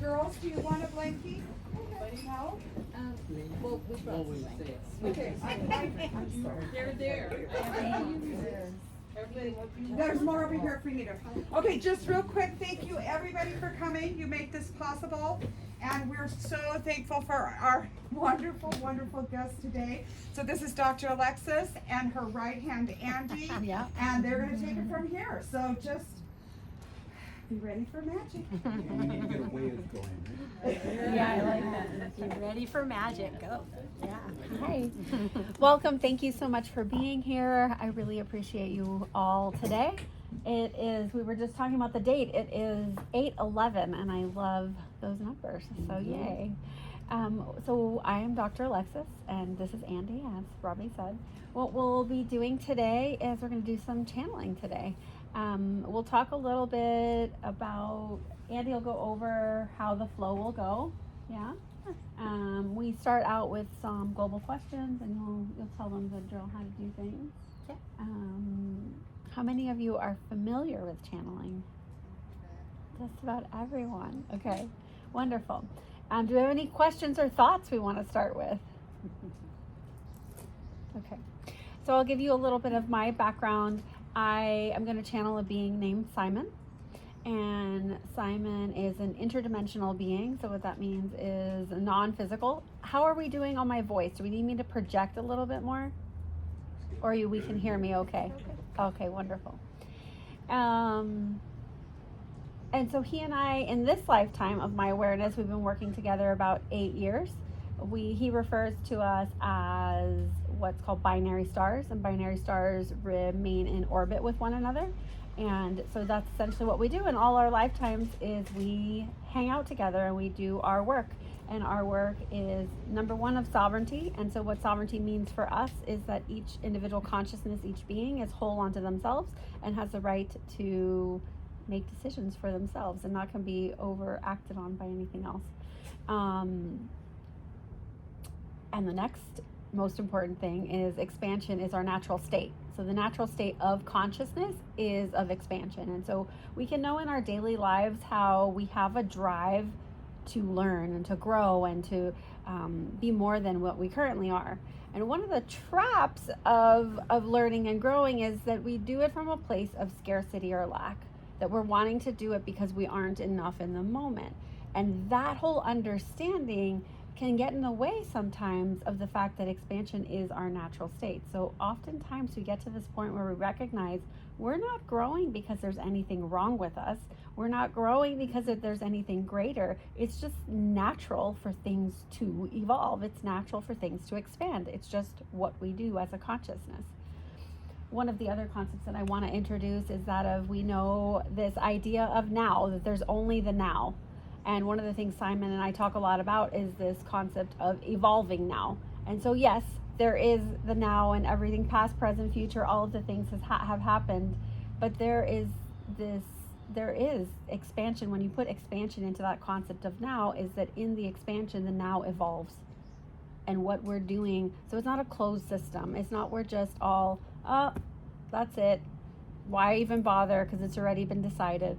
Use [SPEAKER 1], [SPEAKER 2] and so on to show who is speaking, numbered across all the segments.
[SPEAKER 1] Girls, do you want a blankie? No?
[SPEAKER 2] Well, we brought some blankets.
[SPEAKER 1] Okay. I'm sorry.
[SPEAKER 2] They're there.
[SPEAKER 1] There's more over here if we need them. Okay, just real quick, thank you everybody for coming. You make this possible. And we're so thankful for our wonderful, wonderful guest today. So this is Dr. Alexis and her right hand, Andy.
[SPEAKER 3] Yeah.
[SPEAKER 1] And they're going to take it from here. So just be ready for magic.
[SPEAKER 4] You need to get a way of going, right?
[SPEAKER 3] Yeah, I like that. Be ready for magic. Go. Yeah. Hey. Welcome. Thank you so much for being here. I really appreciate you all today. It is, we were just talking about the date. It is 8/11, and I love those numbers. So yay. So I am Dr. Alexis, and this is Andy, as Robbie said. What we'll be doing today is we're going to do some channeling today. We'll talk a little bit about, Andy will go over how the flow will go. Yeah. We start out with some global questions, and you'll tell them the drill, how to do things.
[SPEAKER 5] Yeah.
[SPEAKER 3] How many of you are familiar with channeling? Just about everyone. Okay, wonderful. Do we have any questions or thoughts we want to start with? Okay, so I'll give you a little bit of my background. I am going to channel a being named Simon, and Simon is an interdimensional being. So what that means is non-physical. How are we doing on my voice? Do we need me to project a little bit more? Or we can hear me okay? Okay, wonderful. And so he and I, in this lifetime of my awareness, we've been working together about 8 years. He refers to us as what's called binary stars, and binary stars remain in orbit with one another. And so that's essentially what we do in all our lifetimes, is we hang out together and we do our work. And our work is, number one, of sovereignty. And so what sovereignty means for us is that each individual consciousness, each being, is whole unto themselves and has the right to make decisions for themselves and not can be overacted on by anything else. And the next most important thing is expansion is our natural state. So the natural state of consciousness is of expansion. And so we can know in our daily lives how we have a drive to learn and to grow and to be more than what we currently are. And one of the traps of learning and growing is that we do it from a place of scarcity or lack, that we're wanting to do it because we aren't enough in the moment. And that whole understanding can get in the way sometimes of the fact that expansion is our natural state. So oftentimes we get to this point where we recognize we're not growing because there's anything wrong with us. We're not growing because there's anything greater. It's just natural for things to evolve. It's natural for things to expand. It's just what we do as a consciousness. One of the other concepts that I want to introduce is that of, we know this idea of now, that there's only the now. And one of the things Simon and I talk a lot about is this concept of evolving now. And so yes, there is the now, and everything past, present, future, all of the things have happened, but there is expansion. When you put expansion into that concept of now, is that in the expansion, the now evolves. And what we're doing, so it's not a closed system. It's not we're just all, oh, that's it. Why even bother? Because it's already been decided.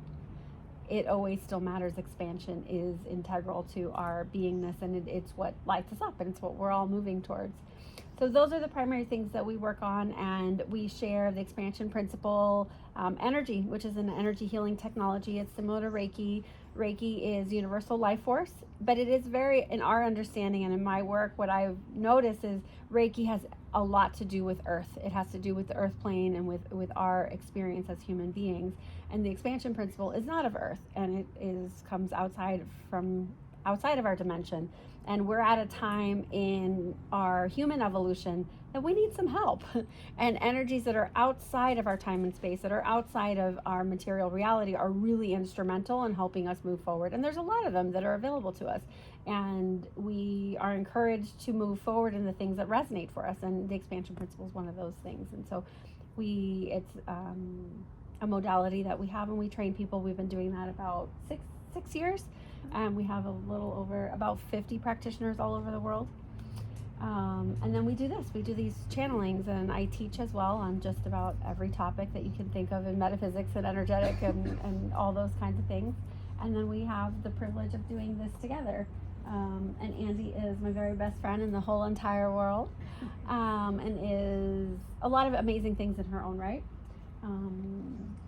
[SPEAKER 3] It always still matters. Expansion is integral to our beingness, and it's what lights us up, and it's what we're all moving towards. So those are the primary things that we work on, and we share the expansion principle, energy, which is an energy healing technology. It's similar to Reiki. Reiki is universal life force, but it is very, in our understanding and in my work, what I've noticed is Reiki has a lot to do with Earth. It has to do with the Earth plane and with our experience as human beings. And the expansion principle is not of Earth, and it comes outside of our dimension. And we're at a time in our human evolution that we need some help. And energies that are outside of our time and space, that are outside of our material reality, are really instrumental in helping us move forward. And there's a lot of them that are available to us. And we are encouraged to move forward in the things that resonate for us. And the expansion principle is one of those things. And so it's a modality that we have, and we train people. We've been doing that about six years. We have a little over about 50 practitioners all over the world. And then we do these channelings, and I teach as well on just about every topic that you can think of in metaphysics and energetic and all those kinds of things. and then we have the privilege of doing this together. And Andy is my very best friend in the whole entire world, and is a lot of amazing things in her own right.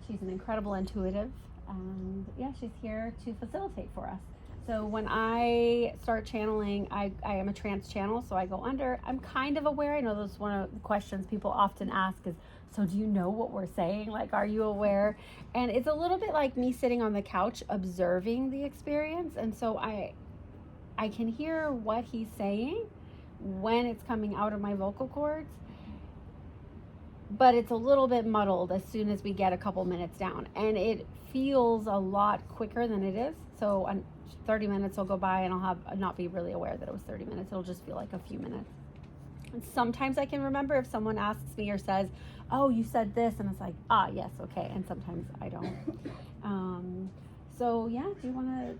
[SPEAKER 3] She's an incredible intuitive, and yeah, she's here to facilitate for us. So when I start channeling, I am a trance channel, so I go under. I'm kind of aware. I know that's one of the questions people often ask is, so do you know what we're saying? Like, are you aware? And it's a little bit like me sitting on the couch observing the experience. And so I can hear what he's saying when it's coming out of my vocal cords, but it's a little bit muddled as soon as we get a couple minutes down. And it feels a lot quicker than it is. So 30 minutes will go by and I'll not be really aware that it was 30 minutes. It'll just feel like a few minutes. And sometimes I can remember if someone asks me or says, oh, you said this, and it's like, ah, yes, okay. And sometimes I don't. So yeah, do you want to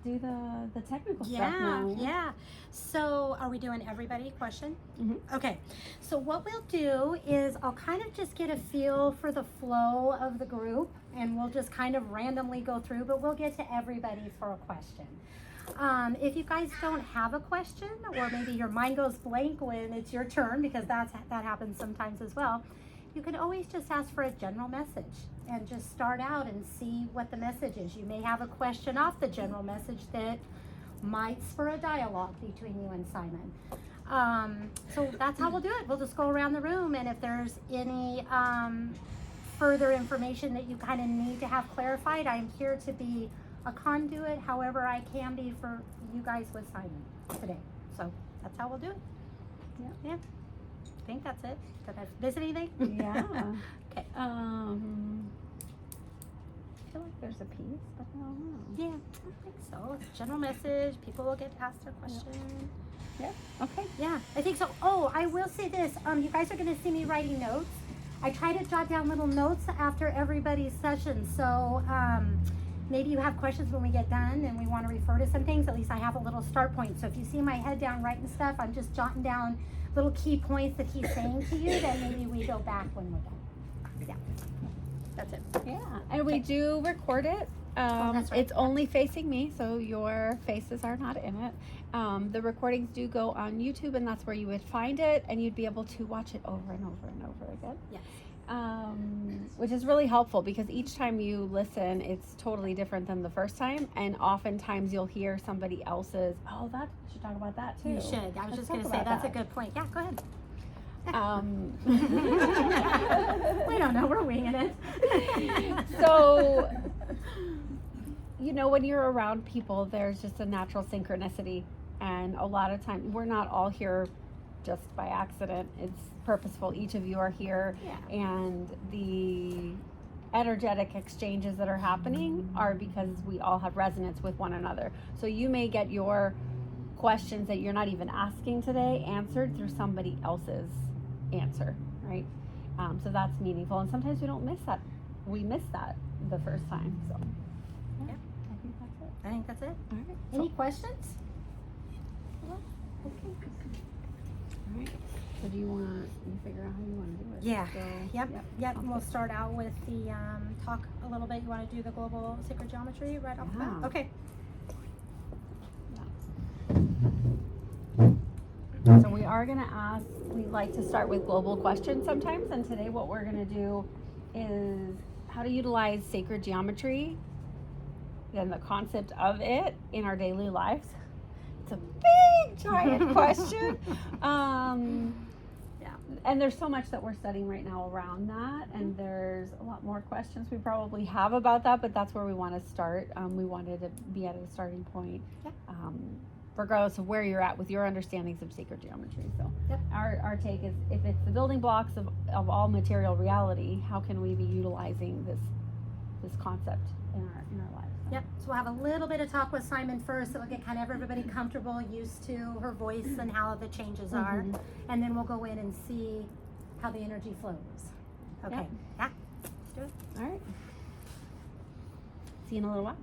[SPEAKER 3] do the technical stuff now?
[SPEAKER 5] Yeah. So are we doing everybody question?
[SPEAKER 3] Mm-hmm.
[SPEAKER 5] Okay. So what we'll do is I'll kind of just get a feel for the flow of the group, and we'll just kind of randomly go through, but we'll get to everybody for a question. If you guys don't have a question, or maybe your mind goes blank when it's your turn, because that happens sometimes as well, you can always just ask for a general message and just start out and see what the message is. You may have a question off the general message that might spur a dialogue between you and Simon. So that's how we'll do it. We'll just go around the room, and if there's any further information that you kind of need to have clarified, I'm here to be a conduit however I can be for you guys with Simon today. So that's how we'll do it. Yeah. I think that's it. Did I miss anything?
[SPEAKER 3] Yeah.
[SPEAKER 5] Okay.
[SPEAKER 3] I feel like there's a piece, but I don't know.
[SPEAKER 5] Yeah, I think so. It's a general message. People will get past their question.
[SPEAKER 3] Yeah. Okay.
[SPEAKER 5] Yeah, I think so. Oh, I will say this. You guys are going to see me writing notes. I try to jot down little notes after everybody's session. So maybe you have questions when we get done and we want to refer to some things. At least I have a little start point. So if you see my head down writing stuff, I'm just jotting down little key points that he's saying to you. Then maybe we go back when we're done. Yeah, that's it.
[SPEAKER 3] Yeah, and we do record it.
[SPEAKER 5] That's right.
[SPEAKER 3] It's only facing me, so your faces are not in it. The recordings do go on YouTube, and that's where you would find it, and you'd be able to watch it over and over and over again.
[SPEAKER 5] Yes.
[SPEAKER 3] Which is really helpful because each time you listen, it's totally different than the first time, and oftentimes you'll hear somebody else's, oh, that we should talk about that too.
[SPEAKER 5] You should. I was
[SPEAKER 3] Let's
[SPEAKER 5] just
[SPEAKER 3] talk
[SPEAKER 5] going to say
[SPEAKER 3] about
[SPEAKER 5] that's
[SPEAKER 3] that.
[SPEAKER 5] a good point. Yeah, go ahead.
[SPEAKER 3] Um,
[SPEAKER 5] We don't know. We're winging it.
[SPEAKER 3] So, you know, when you're around people, there's just a natural synchronicity. And a lot of times, we're not all here just by accident. It's purposeful. Each of you are here.
[SPEAKER 5] Yeah.
[SPEAKER 3] And the energetic exchanges that are happening are because we all have resonance with one another. So you may get your questions that you're not even asking today answered through somebody else's answer, right? So that's meaningful, and sometimes we don't miss that. We miss that the first time. So
[SPEAKER 5] Yeah.
[SPEAKER 3] I think that's it.
[SPEAKER 5] I think that's it.
[SPEAKER 3] All right.
[SPEAKER 5] Any questions?
[SPEAKER 3] Okay. All right. So do you figure out how you want to do it?
[SPEAKER 5] Yeah.
[SPEAKER 3] So,
[SPEAKER 5] Yep. And we'll start out with the talk a little bit. You want to do the global sacred geometry right off the bat?
[SPEAKER 3] Yeah.
[SPEAKER 5] Okay.
[SPEAKER 3] So we are going to ask, we like to start with global questions sometimes, and today what we're going to do is how to utilize sacred geometry and the concept of it in our daily lives. It's a big, giant question.
[SPEAKER 5] Yeah.
[SPEAKER 3] And there's so much that we're studying right now around that, and there's a lot more questions we probably have about that, but that's where we want to start. We wanted to be at a starting point.
[SPEAKER 5] Yep.
[SPEAKER 3] Regardless of where you're at with your understandings of sacred geometry. So
[SPEAKER 5] Yep.
[SPEAKER 3] our take is, if it's the building blocks of all material reality, how can we be utilizing this concept in our lives? So,
[SPEAKER 5] Yep. So we'll have a little bit of talk with Simon first. It'll get kind of everybody comfortable, used to her voice and how the changes are.
[SPEAKER 3] Mhm.
[SPEAKER 5] And then we'll go in and see how the energy flows. Okay.
[SPEAKER 3] Yep.
[SPEAKER 5] Yeah. Let's do it.
[SPEAKER 3] All right. See you in a little while.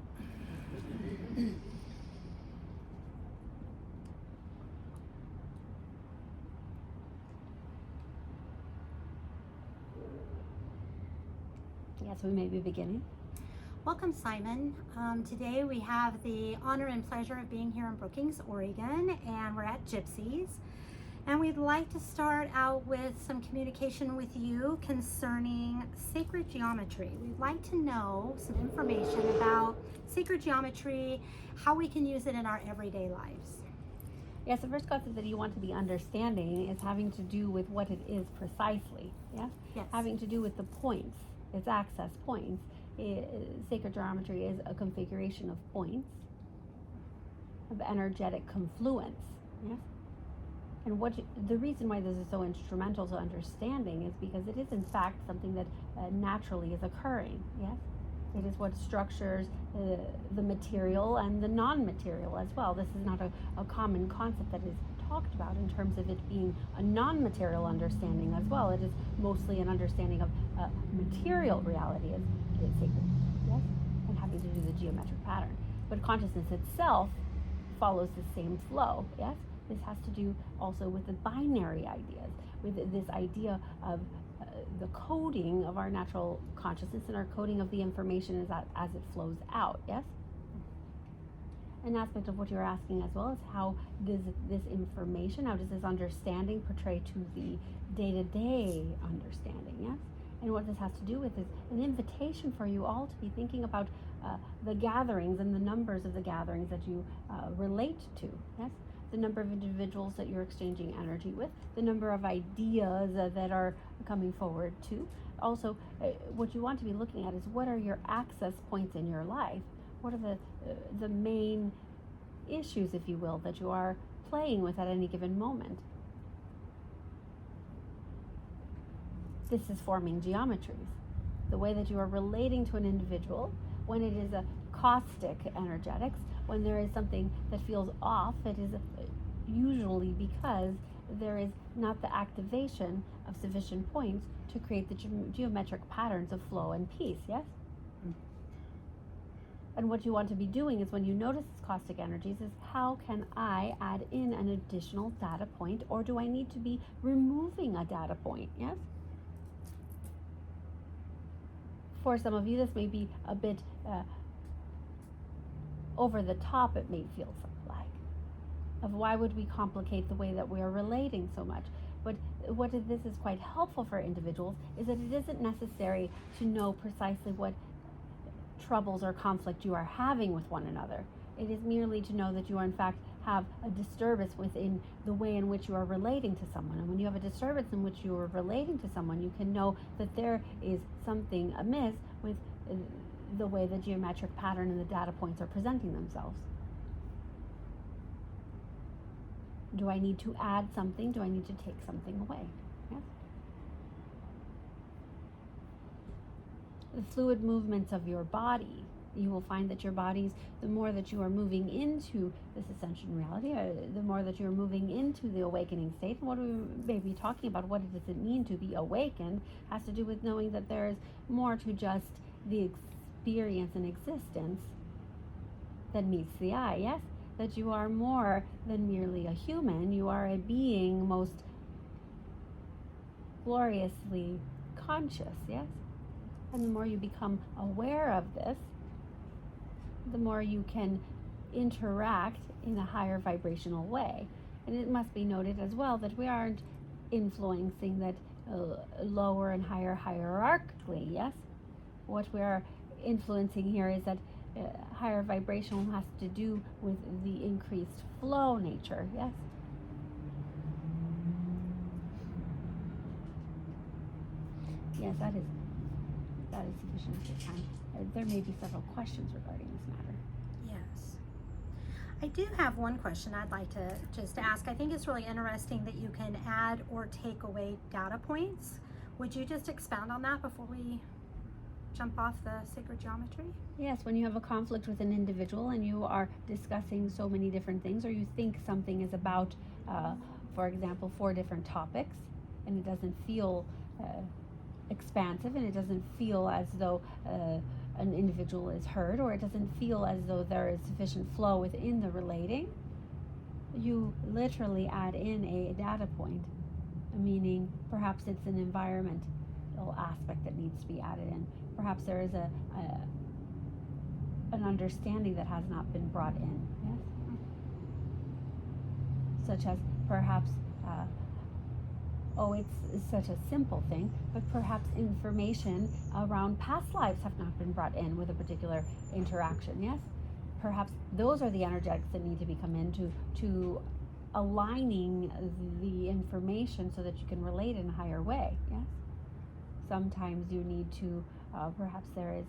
[SPEAKER 3] Yeah, so we may be beginning.
[SPEAKER 5] Welcome, Simon. Today we have the honor and pleasure of being here in Brookings, Oregon, and we're at Gypsies. And we'd like to start out with some communication with you concerning sacred geometry. We'd like to know some information about sacred geometry, how we can use it in our everyday lives.
[SPEAKER 3] Yes, the first concept that you want to be understanding is having to do with what it is precisely. Yes?
[SPEAKER 5] Yes.
[SPEAKER 3] Having to do with the points, its access points. Sacred geometry is a configuration of points of energetic confluence. Yes? And the reason why this is so instrumental to understanding is because it is in fact something that naturally is occurring. Yes? It is what structures the material and the non-material as well. This is not a common concept that is talked about in terms of it being a non-material understanding as well. It is mostly an understanding of material reality as it is sacred, yes, and having to do the geometric pattern. But consciousness itself follows the same flow, yes. This has to do also with the binary ideas, with this idea of the coding of our natural consciousness and our coding of the information as it flows out, yes? An aspect of what you're asking as well is how does this information, how does this understanding portray to the day-to-day understanding, yes? And what this has to do with is an invitation for you all to be thinking about the gatherings and the numbers of the gatherings that you relate to, yes? The number of individuals that you're exchanging energy with, the number of ideas that are coming forward to. Also, what you want to be looking at is what are your access points in your life? What are the main issues, if you will, that you are playing with at any given moment? This is forming geometries. The way that you are relating to an individual, when it is a caustic energetics, when there is something that feels off, it is usually because there is not the activation of sufficient points to create the geometric patterns of flow and peace, yes? And what you want to be doing is when you notice caustic energies is how can I add in an additional data point, or do I need to be removing a data point, yes? For some of you, this may be a bit over the top, it may feel like, of why would we complicate the way that we are relating so much. But what this is quite helpful for individuals is that it isn't necessary to know precisely what troubles or conflict you are having with one another. It is merely to know that you are in fact have a disturbance within the way in which you are relating to someone. And when you have a disturbance in which you are relating to someone, you can know that there is something amiss with the way the geometric pattern and the data points are presenting themselves. Do I need to add something? Do I need to take something away? Yes? The fluid movements of your body, you will find that your bodies, the more that you are moving into this ascension reality, the more that you're moving into the awakening state. And what we may be talking about, what does it mean to be awakened, has to do with knowing that there is more to just the experience and existence that meets the eye, yes? That you are more than merely a human. You are a being most gloriously conscious, yes? And the more you become aware of this, the more you can interact in a higher vibrational way. And it must be noted as well that we aren't influencing that lower and higher hierarchically, yes? What we are influencing here is that higher vibrational has to do with the increased flow nature, yes? Yes, that is sufficient for time. There may be several questions regarding this matter.
[SPEAKER 5] Yes. I do have one question I'd like to just ask. I think it's really interesting that you can add or take away data points. Would you just expound on that before we jump off the sacred geometry?
[SPEAKER 3] Yes, when you have a conflict with an individual and you are discussing so many different things, or you think something is about, for example, 4 different topics, and it doesn't feel expansive, and it doesn't feel as though an individual is heard, or it doesn't feel as though there is sufficient flow within the relating, you literally add in a data point, meaning perhaps it's an environmental aspect that needs to be added in. Perhaps there is an understanding that has not been brought in. Yes? Such as perhaps, it's such a simple thing, but perhaps information around past lives have not been brought in with a particular interaction. Yes? Perhaps those are the energetics that need to be come into to aligning the information so that you can relate in a higher way. Yes? Sometimes you need to, perhaps there is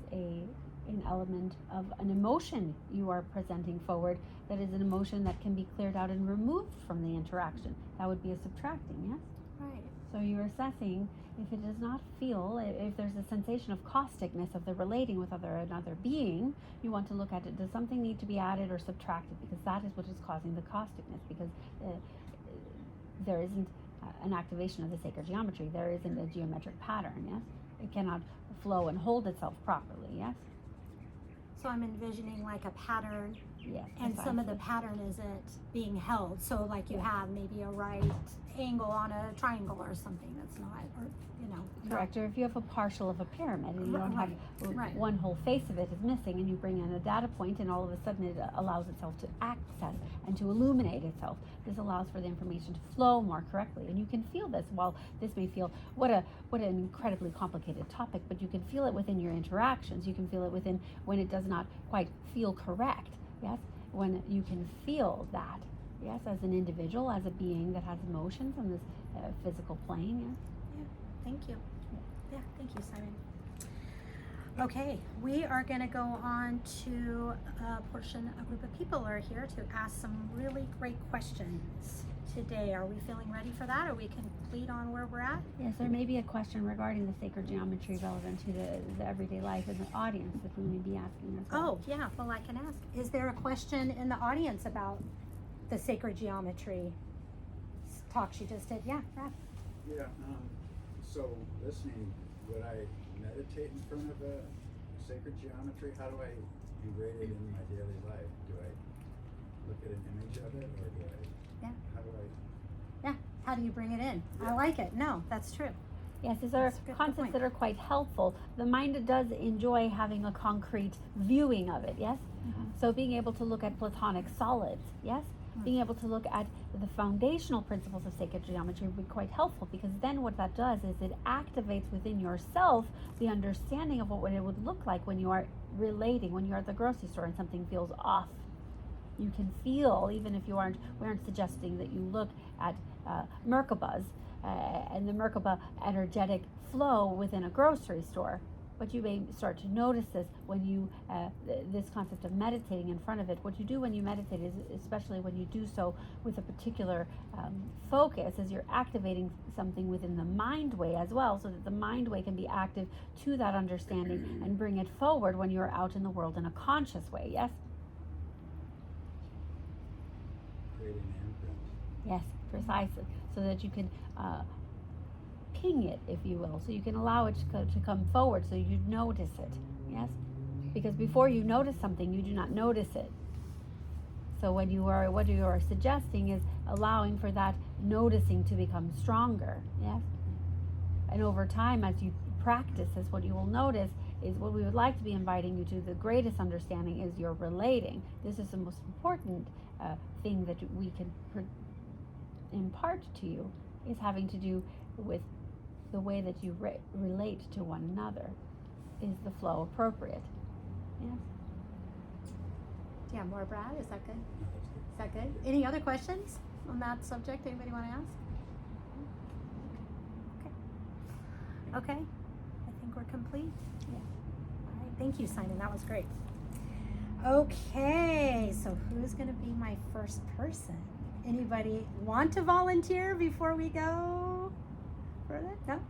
[SPEAKER 3] an element of an emotion you are presenting forward that is an emotion that can be cleared out and removed from the interaction. That would be a subtracting, yes?
[SPEAKER 5] Right.
[SPEAKER 3] So you're assessing if it does not feel, if there's a sensation of causticness of the relating with another being, you want to look at it. Does something need to be added or subtracted? Because that is what is causing the causticness, because there isn't an activation of the sacred geometry. There isn't a geometric pattern, yes? It cannot flow and hold itself properly, yes?
[SPEAKER 5] So I'm envisioning like a pattern,
[SPEAKER 3] Yes.
[SPEAKER 5] and some of the
[SPEAKER 3] precisely.
[SPEAKER 5] pattern isn't being held. So like you have maybe a right angle on a triangle or something that's not, or
[SPEAKER 3] Correct, or if you have a partial of a pyramid and you don't have
[SPEAKER 5] Right.
[SPEAKER 3] one whole face of it is missing, and you bring in a data point and all of a sudden it allows itself to access and to illuminate itself. This allows for the information to flow more correctly, and you can feel this. While this may feel what an incredibly complicated topic, but you can feel it within your interactions. You can feel it within when it does not quite feel correct. Yes, when you can feel that. Yes, as an individual, as a being that has emotions on this physical plane. Yes.
[SPEAKER 5] Thank you. Yeah, thank you, Simon. Okay, we are going to go on to a portion. A group of people are here to ask some really great questions today. Are we feeling ready for that? Are we complete on where we're at?
[SPEAKER 3] Yes, there may be a question regarding the sacred geometry relevant to the everyday life in the audience that we may be asking as well.
[SPEAKER 5] Oh, yeah, well, I can ask. Is there a question in the audience about the sacred geometry talk she just did? Yeah, Brad.
[SPEAKER 4] Yeah, so listening, would I meditate in front of a sacred geometry? How do I engrave it in my daily life? Do I look at an image of it, or do I,
[SPEAKER 5] Yeah.
[SPEAKER 4] how do I?
[SPEAKER 5] Yeah, how do you bring it in? I like it. No, that's true.
[SPEAKER 3] Yes, these are
[SPEAKER 5] That's a good
[SPEAKER 3] concepts
[SPEAKER 5] point.
[SPEAKER 3] that are quite helpful. The mind does enjoy having a concrete viewing of it, yes? So being able to look at platonic solids, yes? Being able to look at the foundational principles of sacred geometry would be quite helpful, because then what that does is it activates within yourself the understanding of what it would look like when you are relating, when you're at the grocery store and something feels off. You can feel, even if we aren't suggesting that you look at Merkabahs and the Merkabah energetic flow within a grocery store, but you may start to notice this when you, this concept of meditating in front of it. What you do when you meditate is, especially when you do so with a particular focus, is you're activating something within the mind way as well, so that the mind way can be active to that understanding and bring it forward when you're out in the world in a conscious way, yes?
[SPEAKER 4] Creating an imprint.
[SPEAKER 3] Yes, precisely. So that you can ping it, if you will. So you can allow it to come forward so you notice it. Yes? Because before you notice something, you do not notice it. So what you are suggesting is allowing for that noticing to become stronger. Yes? And over time, as you practice this, what you will notice is what we would like to be inviting you to. The greatest understanding is your relating. This is the most important thing that we can impart to you, is having to do with the way that you relate to one another. Is the flow appropriate? Yes.
[SPEAKER 5] Yeah, more Brad, is that good?
[SPEAKER 4] No, that's good.
[SPEAKER 5] Is that good? Any other questions on that subject? Anybody want to ask? Okay. Okay. I think we're complete.
[SPEAKER 3] Yeah.
[SPEAKER 5] All right. Thank you, Simon. That was great. Okay. So who's going to be my first person? Anybody want to volunteer before we go further? No?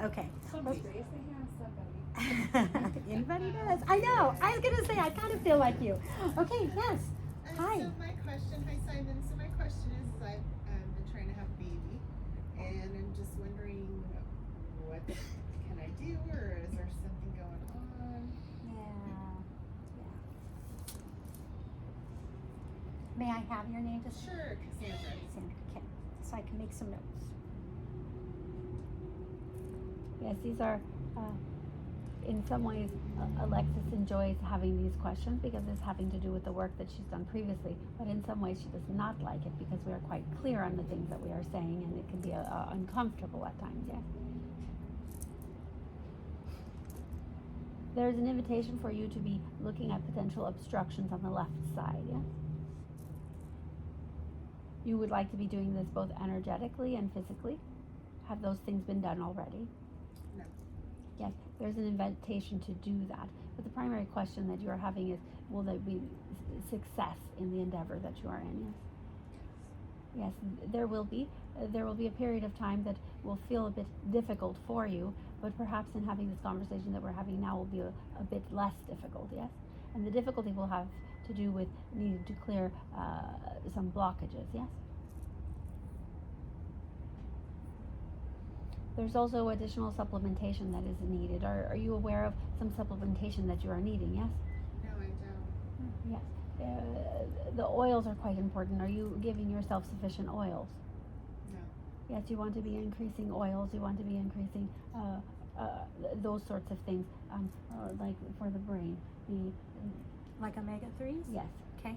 [SPEAKER 5] Okay.
[SPEAKER 2] Somebody raise their hand, somebody.
[SPEAKER 5] Anybody does? I know. I was going to say, I kind of feel like you. Okay. Yes. Hi.
[SPEAKER 6] So my question, hi Simon. So my question is, I've been trying to have a baby, and I'm just wondering, what can I do, or is there something going on?
[SPEAKER 5] Yeah. May I have your name? Just
[SPEAKER 6] Sure, Cassandra.
[SPEAKER 5] Sandra. Okay. So I can make some notes.
[SPEAKER 3] Yes, these are in some ways, Alexis enjoys having these questions because it's having to do with the work that she's done previously. But in some ways, she does not like it because we are quite clear on the things that we are saying, and it can be uncomfortable at times. Yes. There's an invitation for you to be looking at potential obstructions on the left side. Yes. You would like to be doing this both energetically and physically. Have those things been done already?
[SPEAKER 6] No.
[SPEAKER 3] Yes, there's an invitation to do that. But the primary question that you are having is, will there be success in the endeavor that you are in? Yes. Yes, there will be. There will be a period of time that will feel a bit difficult for you, but perhaps in having this conversation that we're having now will be a bit less difficult, yes? And the difficulty will have to do with needing to clear some blockages, yes? There's also additional supplementation that is needed. Are you aware of some supplementation that you are needing, yes?
[SPEAKER 6] No, I don't.
[SPEAKER 3] Yes. The oils are quite important. Are you giving yourself sufficient oils?
[SPEAKER 6] No.
[SPEAKER 3] Yes, you want to be increasing oils, you want to be increasing those sorts of things, like for the brain.
[SPEAKER 5] Like omega-3s?
[SPEAKER 3] Yes.
[SPEAKER 5] Okay.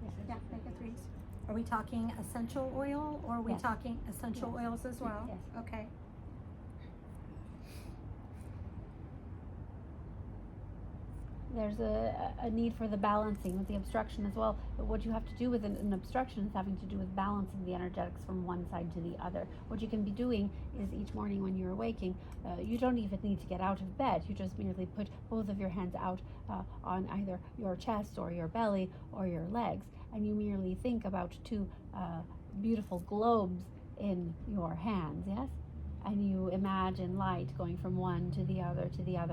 [SPEAKER 3] Yes.
[SPEAKER 5] Yeah, omega-3s. Are we talking essential oil, or are we
[SPEAKER 3] Yes.
[SPEAKER 5] talking essential
[SPEAKER 3] Yes.
[SPEAKER 5] oils as well?
[SPEAKER 3] Yes.
[SPEAKER 5] Okay.
[SPEAKER 3] There's a need for the balancing with the obstruction as well. But what you have to do with an obstruction is having to do with balancing the energetics from one side to the other. What you can be doing is each morning when you're waking, you don't even need to get out of bed. You just merely put both of your hands out on either your chest or your belly or your legs, and you merely think about two beautiful globes in your hands, yes? And you imagine light going from one to the other,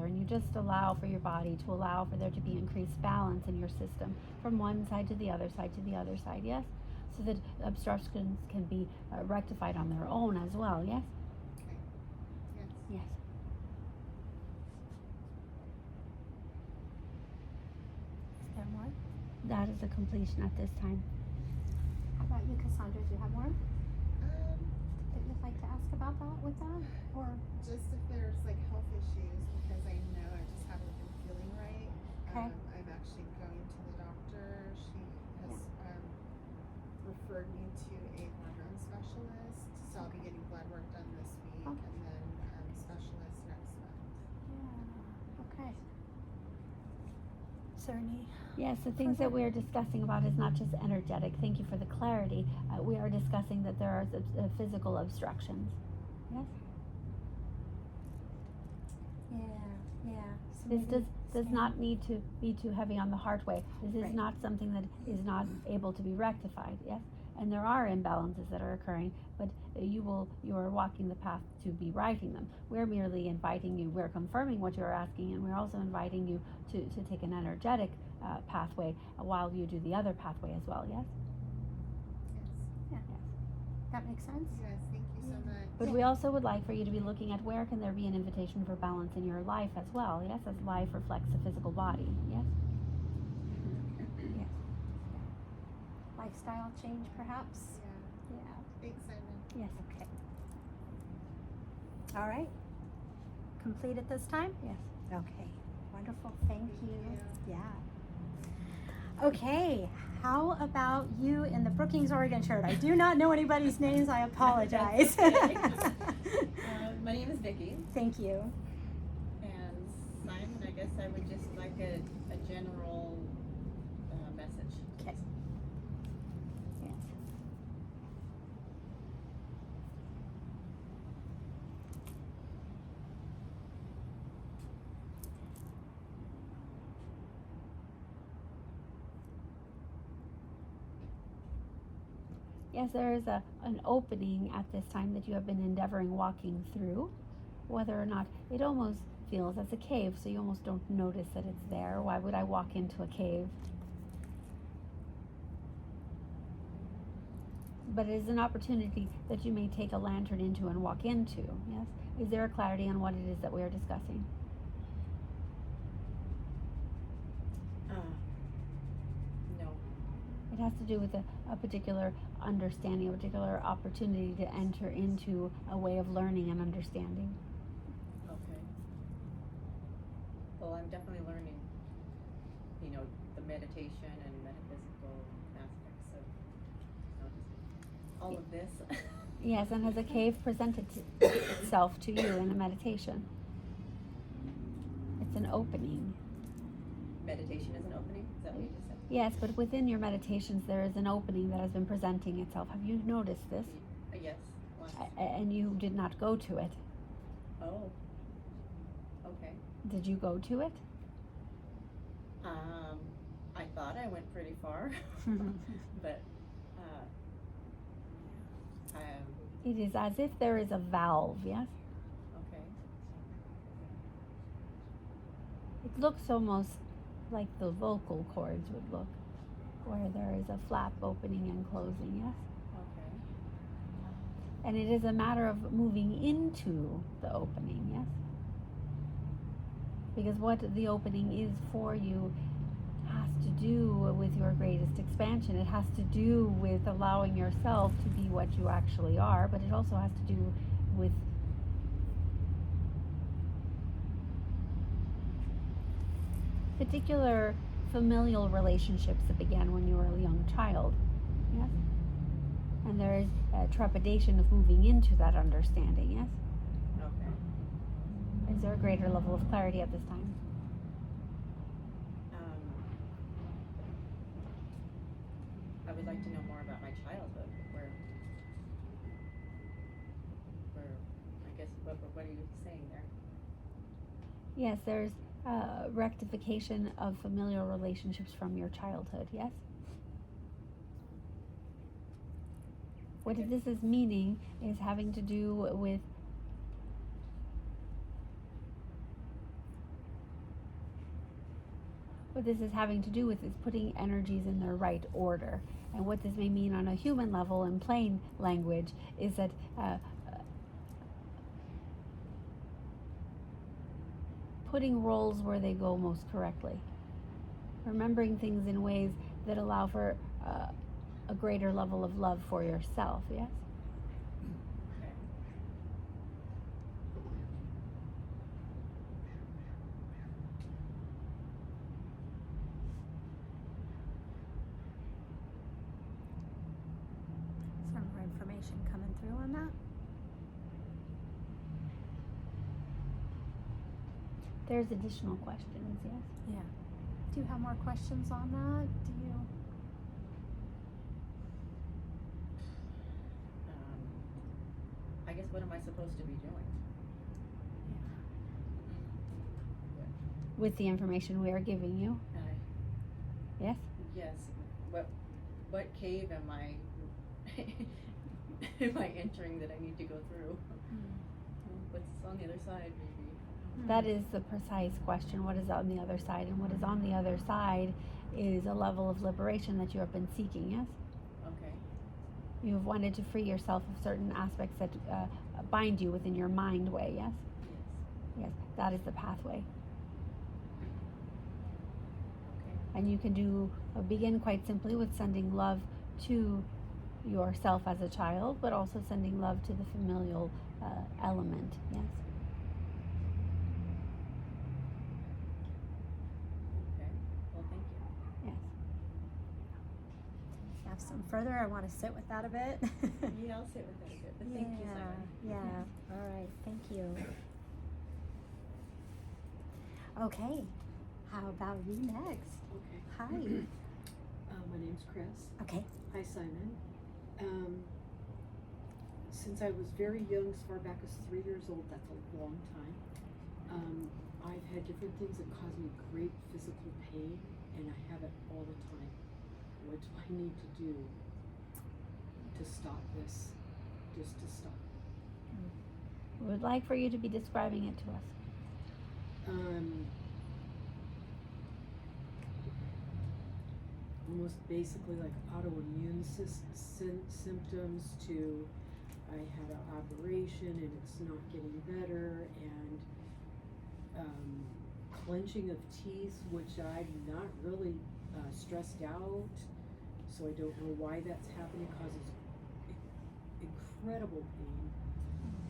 [SPEAKER 3] and you just allow for your body to allow for there to be increased balance in your system from one side to the other side to the other side, yes? So that obstructions can be rectified on their own as well, yes?
[SPEAKER 6] Okay. Yes.
[SPEAKER 3] Yes.
[SPEAKER 5] Is there more?
[SPEAKER 3] That is a completion at this time.
[SPEAKER 5] How about you, Cassandra? Do you have more that you'd like to ask about that with that? Or
[SPEAKER 6] Just if there's like health issues, because I know I just haven't been feeling right.
[SPEAKER 5] Okay.
[SPEAKER 6] I'm actually going to the doctor. She has referred me to a hormone specialist. So I'll be getting blood work done this week,
[SPEAKER 5] Okay.
[SPEAKER 6] and then specialist next month.
[SPEAKER 5] yeah, okay. Is there any?
[SPEAKER 3] Yes, the things that we're discussing about is not just energetic. Thank you for the clarity. We are discussing that there are physical obstructions. Yes?
[SPEAKER 5] Yeah. So
[SPEAKER 3] This
[SPEAKER 5] maybe
[SPEAKER 3] does not need to be too heavy on the heart way. This is
[SPEAKER 5] Right.
[SPEAKER 3] not something that is not able to be rectified, yes? And there are imbalances that are occurring, but you are walking the path to be righting them. We're merely inviting you, we're confirming what you're asking, and we're also inviting you to take an energetic pathway while you do the other pathway as well, yes?
[SPEAKER 6] Yes.
[SPEAKER 5] That makes sense?
[SPEAKER 6] Yes. Thank you so much.
[SPEAKER 3] But we also would like for you to be looking at where can there be an invitation for balance in your life as well, yes? As life reflects the physical body, yes? Yes.
[SPEAKER 5] Lifestyle change, perhaps?
[SPEAKER 6] Yeah.
[SPEAKER 5] Yeah.
[SPEAKER 6] Thanks, Simon.
[SPEAKER 3] Yes.
[SPEAKER 5] Okay. All right. Complete at this time?
[SPEAKER 3] Yes.
[SPEAKER 5] Okay. Wonderful. Thank you.
[SPEAKER 6] you.
[SPEAKER 5] Yeah. Okay. How about you in the Brookings, Oregon shirt? I do not know anybody's names. I apologize.
[SPEAKER 2] My name is Vicky,
[SPEAKER 5] Thank you.
[SPEAKER 2] and Simon, I guess I would just like a general message.
[SPEAKER 5] Okay.
[SPEAKER 3] Yes. Yes, there is an opening at this time that you have been endeavoring walking through, whether or not it almost feels as a cave, so you almost don't notice that it's there. Why would I walk into a cave? But it is an opportunity that you may take a lantern into and walk into, yes? Is there a clarity on what it is that we are discussing?
[SPEAKER 2] No.
[SPEAKER 3] It has to do with a particular understanding, a particular opportunity to enter into a way of learning and understanding.
[SPEAKER 2] Okay. Well, I'm definitely learning, you know, the meditation and metaphysical aspects of, you know, just all of this.
[SPEAKER 3] Yes, and has a cave presented itself to you in a meditation? It's an opening.
[SPEAKER 2] Meditation is an opening? Is that what you just said?
[SPEAKER 3] Yes, but within your meditations there is an opening that has been presenting itself. Have you noticed this?
[SPEAKER 2] Yes. Once.
[SPEAKER 3] And you did not go to it.
[SPEAKER 2] Oh. Okay.
[SPEAKER 3] Did you go to it?
[SPEAKER 2] I thought I went pretty far, but
[SPEAKER 3] It is as if there is a valve, yes?
[SPEAKER 2] okay.
[SPEAKER 3] It looks almost like the vocal cords would look, where there is a flap opening and closing, yes?
[SPEAKER 2] Okay.
[SPEAKER 3] And it is a matter of moving into the opening, yes? Because what the opening is for you has to do with your greatest expansion. It has to do with allowing yourself to be what you actually are, but it also has to do with particular familial relationships that began when you were a young child, yes? And there is a trepidation of moving into that understanding, yes?
[SPEAKER 2] Okay.
[SPEAKER 3] Is there a greater level of clarity at this time?
[SPEAKER 2] I would like to know more about my childhood. Where I guess, what are you saying there?
[SPEAKER 3] Yes, there's rectification of familial relationships from your childhood, yes? What
[SPEAKER 2] Okay.
[SPEAKER 3] this is meaning is having to do with what this is having to do with is putting energies in their right order. And what this may mean on a human level in plain language is that putting roles where they go most correctly. Remembering things in ways that allow for a greater level of love for yourself, yes?
[SPEAKER 2] Okay.
[SPEAKER 5] Some more information coming through on that?
[SPEAKER 3] There's additional questions, yes?
[SPEAKER 5] Yeah. Do you have more questions on that? Do you?
[SPEAKER 2] I guess, what am I supposed to be doing?
[SPEAKER 3] With the information we are giving you, yes?
[SPEAKER 2] Yes. What cave am I am I entering that I need to go through? What's on the other side, maybe?
[SPEAKER 3] That is the precise question. What is on the other side? And what is on the other side is a level of liberation that you have been seeking, yes?
[SPEAKER 2] Okay.
[SPEAKER 3] You have wanted to free yourself of certain aspects that bind you within your mind way, yes?
[SPEAKER 2] Yes.
[SPEAKER 3] Yes, that is the pathway.
[SPEAKER 2] Okay.
[SPEAKER 3] And you can begin quite simply with sending love to yourself as a child, but also sending love to the familial element, yes?
[SPEAKER 2] Okay. Well, thank you.
[SPEAKER 3] Yes.
[SPEAKER 5] Have some further? I want to sit with that a bit.
[SPEAKER 2] Yeah, I'll sit with that a bit. But thank you, Simon.
[SPEAKER 5] Yeah. All right. Thank you. Okay. How about you next?
[SPEAKER 7] Okay.
[SPEAKER 5] Hi.
[SPEAKER 7] My name's Chris.
[SPEAKER 5] Okay.
[SPEAKER 7] Hi, Simon. Since I was very young, as far back as 3 years old, that's a long time. I've had different things that cause me great physical pain, and I have it all the time. What do I need to do to stop this? Just to stop.
[SPEAKER 3] We would like for you to be describing it to us.
[SPEAKER 7] Almost basically like autoimmune symptoms to I had an operation and it's not getting better, and clenching of teeth, which I'm not really stressed out, so I don't know why that's happening. It causes incredible pain,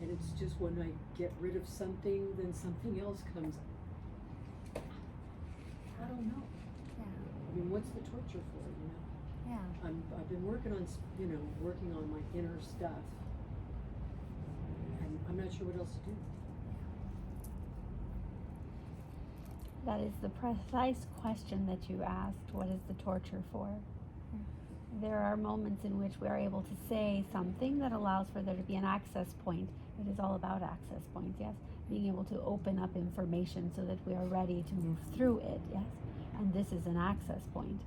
[SPEAKER 7] and it's just when I get rid of something, then something else comes I don't know.
[SPEAKER 5] Yeah.
[SPEAKER 7] I mean, what's the torture for, you know?
[SPEAKER 5] Yeah.
[SPEAKER 7] I've been working on, working on my inner stuff. And I'm not sure what else to do.
[SPEAKER 3] That is the precise question that you asked. What is the torture for? There are moments in which we are able to say something that allows for there to be an access point. It is all about access points, yes? Being able to open up information so that we are ready to move through it, yes? And this is an access point.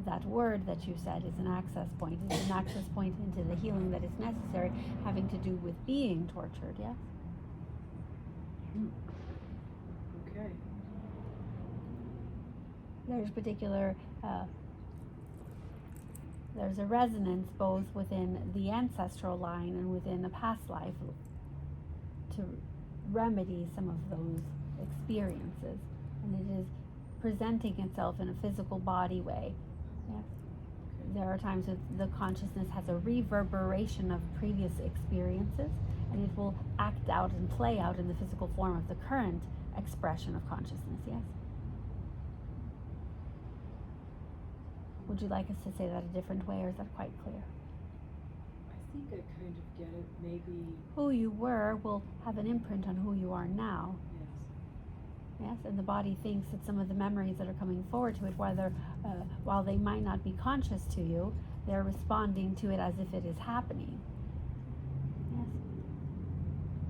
[SPEAKER 3] That word that you said is an access point. It's an access point into the healing that is necessary, having to do with being tortured, yes?
[SPEAKER 7] Okay.
[SPEAKER 3] There's particular, there's a resonance both within the ancestral line and within a past life to remedy some of those experiences. And it is presenting itself in a physical body way. Yes. There are times that the consciousness has a reverberation of previous experiences, and it will act out and play out in the physical form of the current expression of consciousness, yes? Would you like us to say that a different way, or is that quite clear?
[SPEAKER 7] I think I kind of get it, maybe,
[SPEAKER 3] Who you were will have an imprint on who you are now.
[SPEAKER 7] yes.
[SPEAKER 3] Yes, and the body thinks that some of the memories that are coming forward to it, while they might not be conscious to you, they're responding to it as if it is happening. Yes.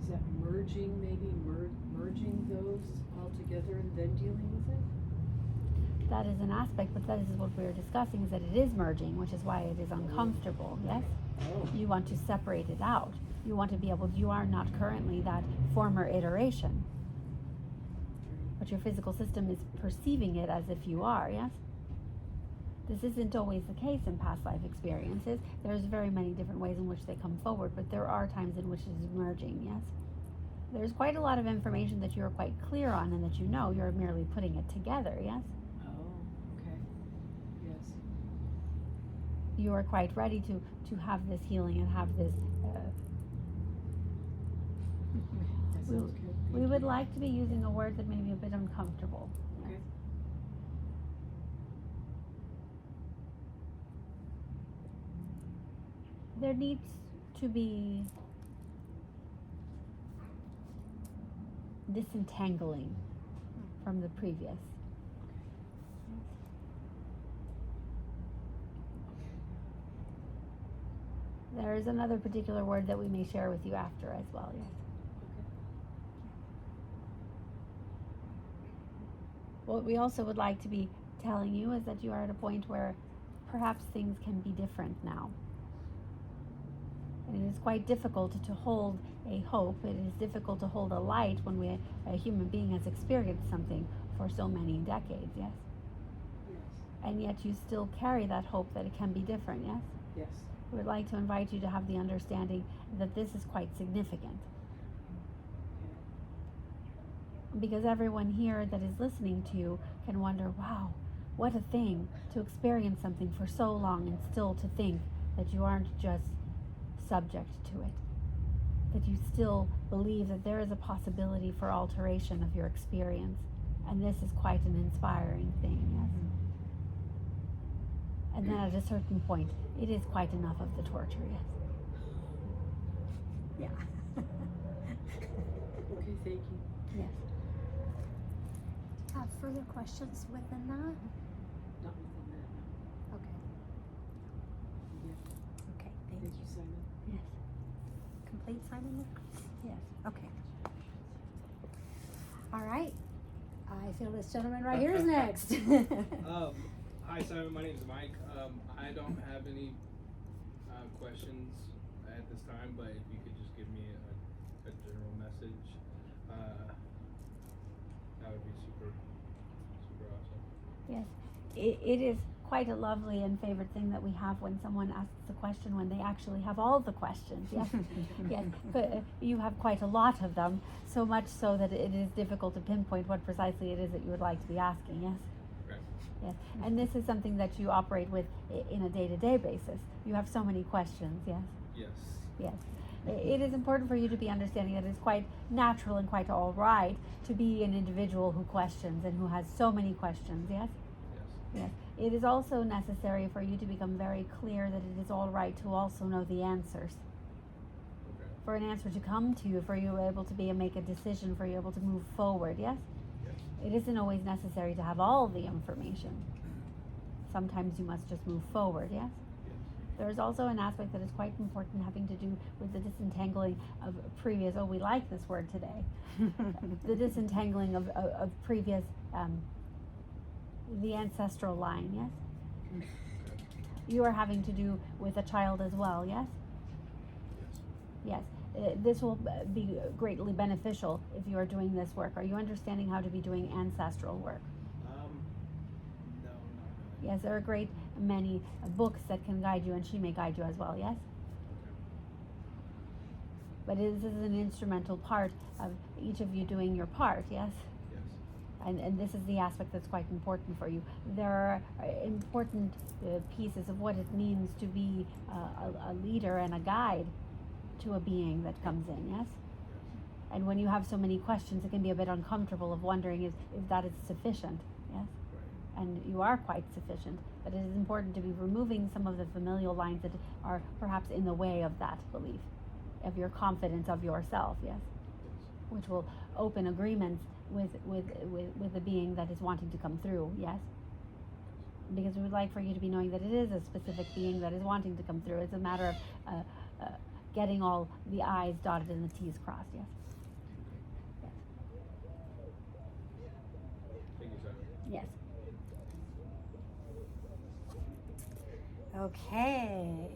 [SPEAKER 7] Is that merging, maybe merging those all together and then dealing with it?
[SPEAKER 3] That is an aspect, but that is what we're discussing, is that it is merging, which is why it is uncomfortable, yes?
[SPEAKER 7] Oh.
[SPEAKER 3] You want to separate it out. You want to be able, you are not currently that former iteration, but your physical system is perceiving it as if you are, yes? This isn't always the case in past life experiences. There's very many different ways in which they come forward, but there are times in which it is merging, yes? There's quite a lot of information that you're quite clear on and that you know, you're merely putting it together, yes?
[SPEAKER 7] Oh, okay. Yes.
[SPEAKER 3] You are quite ready to have this healing and have this,
[SPEAKER 7] That sounds good.
[SPEAKER 3] we
[SPEAKER 7] Thank
[SPEAKER 3] would
[SPEAKER 7] you.
[SPEAKER 3] like to be using a word that may be a bit uncomfortable.
[SPEAKER 7] Okay.
[SPEAKER 3] There needs to be disentangling from the previous. There is another particular word that we may share with you after as well, yes. What we also would like to be telling you is that you are at a point where perhaps things can be different now. And it is quite difficult to hold a hope. It is difficult to hold a light when a human being has experienced something for so many decades, yes?
[SPEAKER 7] Yes.
[SPEAKER 3] And yet you still carry that hope that it can be different, yes?
[SPEAKER 7] Yes.
[SPEAKER 3] We would like to invite you to have the understanding that this is quite significant. Because everyone here that is listening to you can wonder, wow, what a thing to experience something for so long and still to think that you aren't just subject to it. That you still believe that there is a possibility for alteration of your experience. And this is quite an inspiring thing, yes? And then at a certain point, it is quite enough of the torture, yes?
[SPEAKER 5] Yeah.
[SPEAKER 7] Okay, thank you.
[SPEAKER 3] Yes.
[SPEAKER 5] Have further questions within that?
[SPEAKER 7] Not within that, no.
[SPEAKER 5] Okay.
[SPEAKER 7] Yeah.
[SPEAKER 5] Okay,
[SPEAKER 7] Thank you, Simon.
[SPEAKER 3] Yes.
[SPEAKER 5] Complete, Simon?
[SPEAKER 3] Yes.
[SPEAKER 5] Okay. All right. I feel this gentleman right here is next.
[SPEAKER 8] Hi Simon, my name is Mike. I don't have any questions at this time, but if you could just give me a general message, that would be super awesome.
[SPEAKER 3] Yes. It is quite a lovely and favorite thing that we have when someone asks a question when they actually have all the questions. Yes. Yes. But you have quite a lot of them, so much so that it is difficult to pinpoint what precisely it is that you would like to be asking. Yes. Yes, and this is something that you operate with in a day-to-day basis. You have so many questions, yes?
[SPEAKER 8] Yes.
[SPEAKER 3] Yes. It is important for you to be understanding that it's quite natural and quite all right to be an individual who questions and who has so many questions, yes?
[SPEAKER 8] Yes.
[SPEAKER 3] Yes. It is also necessary for you to become very clear that it is all right to also know the answers.
[SPEAKER 8] Okay.
[SPEAKER 3] For an answer to come to you, for you able to make a decision, for you able to move forward, yes?
[SPEAKER 8] Yes.
[SPEAKER 3] It isn't always necessary to have all the information. Sometimes you must just move forward, yes?
[SPEAKER 8] Yes.
[SPEAKER 3] There is also an aspect that is quite important having to do with the disentangling of previous, we like this word today, the disentangling of previous, the ancestral line, yes? You are having to do with a child as well, yes?
[SPEAKER 8] Yes.
[SPEAKER 3] Yes. This will be greatly beneficial if you are doing this work. Are you understanding how to be doing ancestral work?
[SPEAKER 8] No, not really.
[SPEAKER 3] Yes, there are a great many books that can guide you, and she may guide you as well, yes? But this is an instrumental part of each of you doing your part, yes?
[SPEAKER 8] Yes.
[SPEAKER 3] And this is the aspect that's quite important for you. There are important pieces of what it means to be a leader and a guide to a being that comes in, yes? And when you have so many questions, it can be a bit uncomfortable of wondering if that is sufficient, yes?
[SPEAKER 8] Right.
[SPEAKER 3] And you are quite sufficient, but it is important to be removing some of the familial lines that are perhaps in the way of that belief, of your confidence of yourself, yes? Which will open agreements with the being that is wanting to come through, yes? Because we would like for you to be knowing that it is a specific being that is wanting to come through. It's a matter of getting all the I's dotted and the T's crossed, yes?
[SPEAKER 8] Thank you, sir.
[SPEAKER 3] Yes.
[SPEAKER 5] Okay.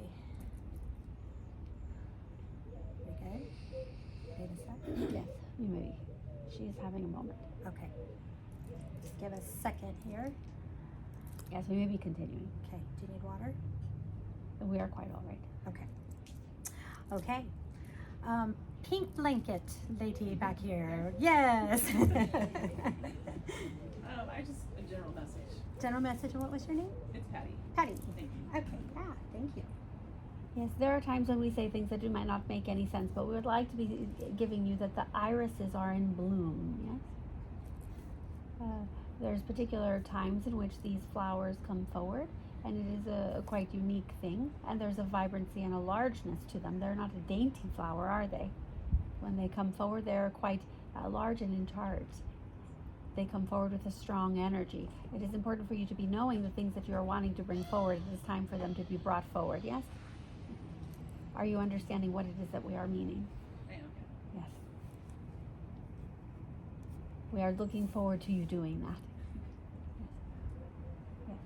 [SPEAKER 5] You good? Wait a sec.
[SPEAKER 3] Yes, you may be. She is having a moment.
[SPEAKER 5] Okay. Just give a second here.
[SPEAKER 3] Yes, we may be continuing.
[SPEAKER 5] Okay. Do you need water?
[SPEAKER 3] We are quite all right.
[SPEAKER 5] Okay. Okay. Pink blanket lady back here. Yes.
[SPEAKER 9] I just a general message.
[SPEAKER 5] General message, and what was your name?
[SPEAKER 9] It's Patty.
[SPEAKER 5] Patty.
[SPEAKER 9] Thank you.
[SPEAKER 5] Okay. Yeah. Thank you.
[SPEAKER 3] Yes, there are times when we say things that might not make any sense, but we would like to be giving you that the irises are in bloom, yes? There's particular times in which these flowers come forward, and it is a quite unique thing, and there's a vibrancy and a largeness to them. They're not a dainty flower, are they? When they come forward, they're quite large and in charge. They come forward with a strong energy. It is important for you to be knowing the things that you are wanting to bring forward. It is time for them to be brought forward, yes? Are you understanding what it is that we are meaning?
[SPEAKER 9] I am.
[SPEAKER 3] Yes. We are looking forward to you doing that. Yes.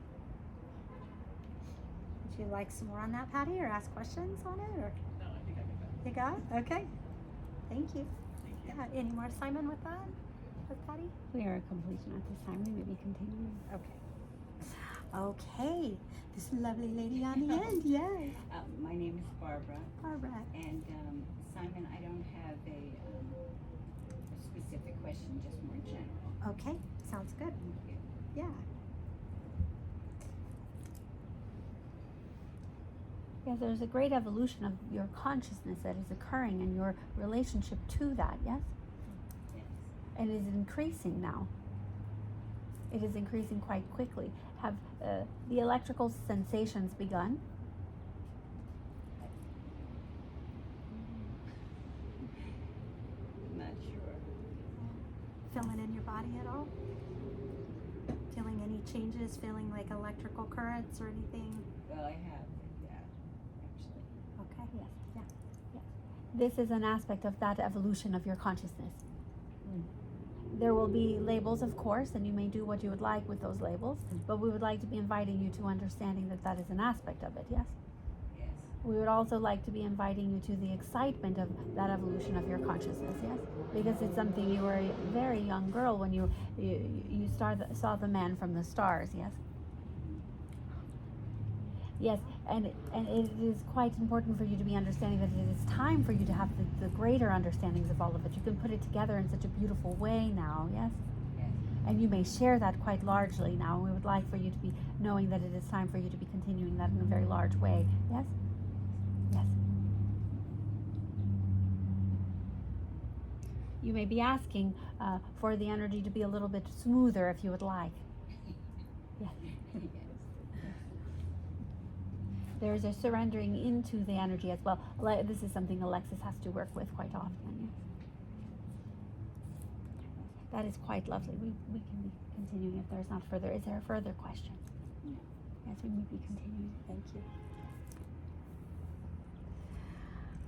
[SPEAKER 5] Would you like some more on that, Patty, or ask questions on it, or
[SPEAKER 9] No, I think I get that.
[SPEAKER 5] you got it? Okay. Thank you.
[SPEAKER 9] Thank you.
[SPEAKER 5] Yeah. Any more, Simon, with that? With Patty?
[SPEAKER 3] We are at completion at this time. We may be continuing.
[SPEAKER 5] Okay. Okay. This lovely lady on the end. Yes.
[SPEAKER 10] My name is Barbara,
[SPEAKER 5] Barbara.
[SPEAKER 10] and Simon, I don't have a specific question, just more general.
[SPEAKER 5] Okay. Sounds good.
[SPEAKER 10] Thank you.
[SPEAKER 5] Yeah.
[SPEAKER 3] Yes, there's a great evolution of your consciousness that is occurring in your relationship to that, yes?
[SPEAKER 10] Yes.
[SPEAKER 3] And it is increasing now. It is increasing quite quickly. Have the electrical sensations begun?
[SPEAKER 10] Not sure.
[SPEAKER 5] Feeling in your body at all? Feeling any changes? Feeling like electrical currents or anything?
[SPEAKER 10] Well, I have, yeah, actually.
[SPEAKER 5] Okay.
[SPEAKER 3] Yes, yeah, yeah. This is an aspect of that evolution of your consciousness. There will be labels, of course, and you may do what you would like with those labels, but we would like to be inviting you to understanding that that is an aspect of it, yes?
[SPEAKER 10] Yes.
[SPEAKER 3] We would also like to be inviting you to the excitement of that evolution of your consciousness, yes? Because it's something you were a very young girl when you saw the man from the stars, yes? Yes, and it is quite important for you to be understanding that it is time for you to have the greater understandings of all of it. You can put it together in such a beautiful way now, yes?
[SPEAKER 10] Yes.
[SPEAKER 3] And you may share that quite largely now. We would like for you to be knowing that it is time for you to be continuing that in a very large way, yes? Yes. You may be asking for the energy to be a little bit smoother if you would like. Yeah. There's a surrendering into the energy as well. This is something Alexis has to work with quite often. Yes. That is quite lovely. We can be continuing if there's not further. Is there a further question?
[SPEAKER 10] No.
[SPEAKER 3] Yes, we may be continuing. Thank you.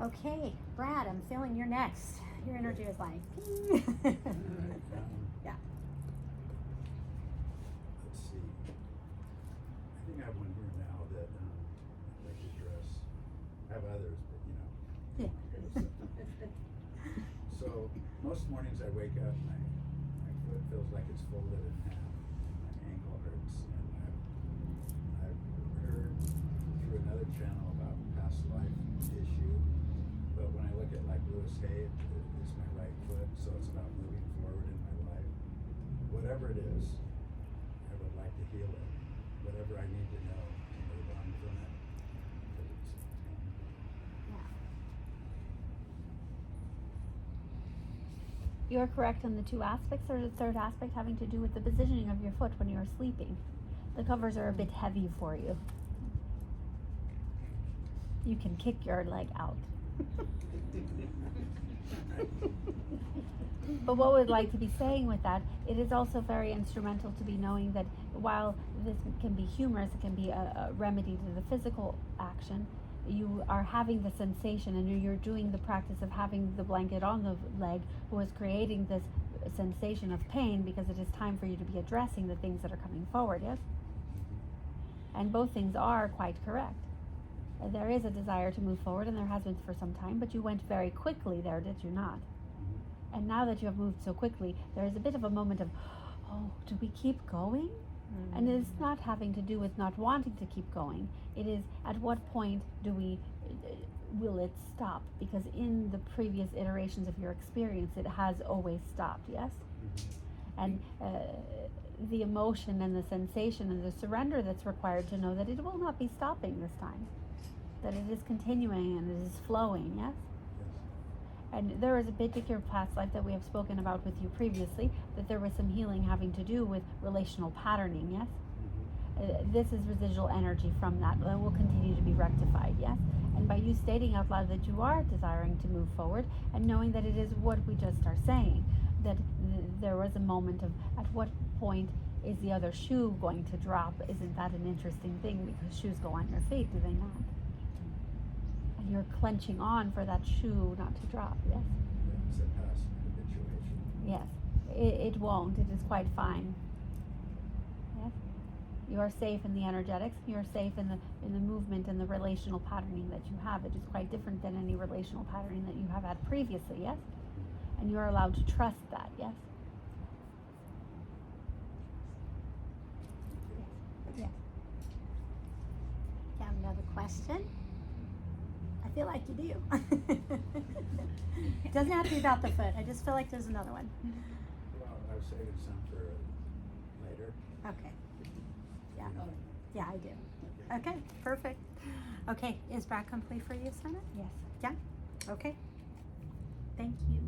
[SPEAKER 5] Okay, Brad, I'm feeling you're next. Your energy is like,
[SPEAKER 4] Alright,
[SPEAKER 5] yeah.
[SPEAKER 4] let's see. I think I have one here now that I'd like to address. I have others, but you know.
[SPEAKER 5] Yeah.
[SPEAKER 4] So most mornings I wake up and my foot feels like it's folded in half. My ankle hurts, and I've heard through another channel about past life issue. But when I look at like Lewis Hay, it's my right foot, so it's about moving forward in my life. Whatever it is, I would like to heal it. Whatever I need to know to move on from it. 'Cause it's pain.
[SPEAKER 3] You're correct on the two aspects. There's a third aspect having to do with the positioning of your foot when you're sleeping. The covers are a bit heavy for you. You can kick your leg out. But what we'd like to be saying with that, it is also very instrumental to be knowing that while this can be humorous, it can be a remedy to the physical action, you are having the sensation and you're doing the practice of having the blanket on the leg who is creating this sensation of pain because it is time for you to be addressing the things that are coming forward, yes? And both things are quite correct. There is a desire to move forward, and there has been for some time, but you went very quickly there, did you not? And now that you have moved so quickly, there is a bit of a moment of, oh, do we keep going? Mm-hmm. And it's not having to do with not wanting to keep going. It is at what point will it stop? Because in the previous iterations of your experience, it has always stopped, yes? And the emotion and the sensation and the surrender that's required to know that it will not be stopping this time. That it is continuing and it is flowing, yes? And there is a particular past life that we have spoken about with you previously, that there was some healing having to do with relational patterning, yes? This is residual energy from that will continue to be rectified, yes? And by you stating out loud that you are desiring to move forward and knowing that it is what we just are saying, that there was a moment of at what point is the other shoe going to drop? Isn't that an interesting thing? Because shoes go on your feet, do they not? And you're clenching on for that shoe not to drop, yes?
[SPEAKER 4] It's a past habituation.
[SPEAKER 3] Yes, it won't. It is quite fine. Yes, you are safe in the energetics. You are safe in the movement and the relational patterning that you have. It is quite different than any relational patterning that you have had previously. Yes, and you are allowed to trust that. Yes. Yes.
[SPEAKER 5] You have another question? I feel like you do. It doesn't have to be about the foot. I just feel like there's another one.
[SPEAKER 4] Well, I was saving some for later.
[SPEAKER 5] Okay. Yeah.
[SPEAKER 4] You know.
[SPEAKER 5] Yeah, I do. Okay, perfect. Okay, is Brad complete for you, Simon?
[SPEAKER 3] Yes.
[SPEAKER 5] Yeah? Okay. Thank you.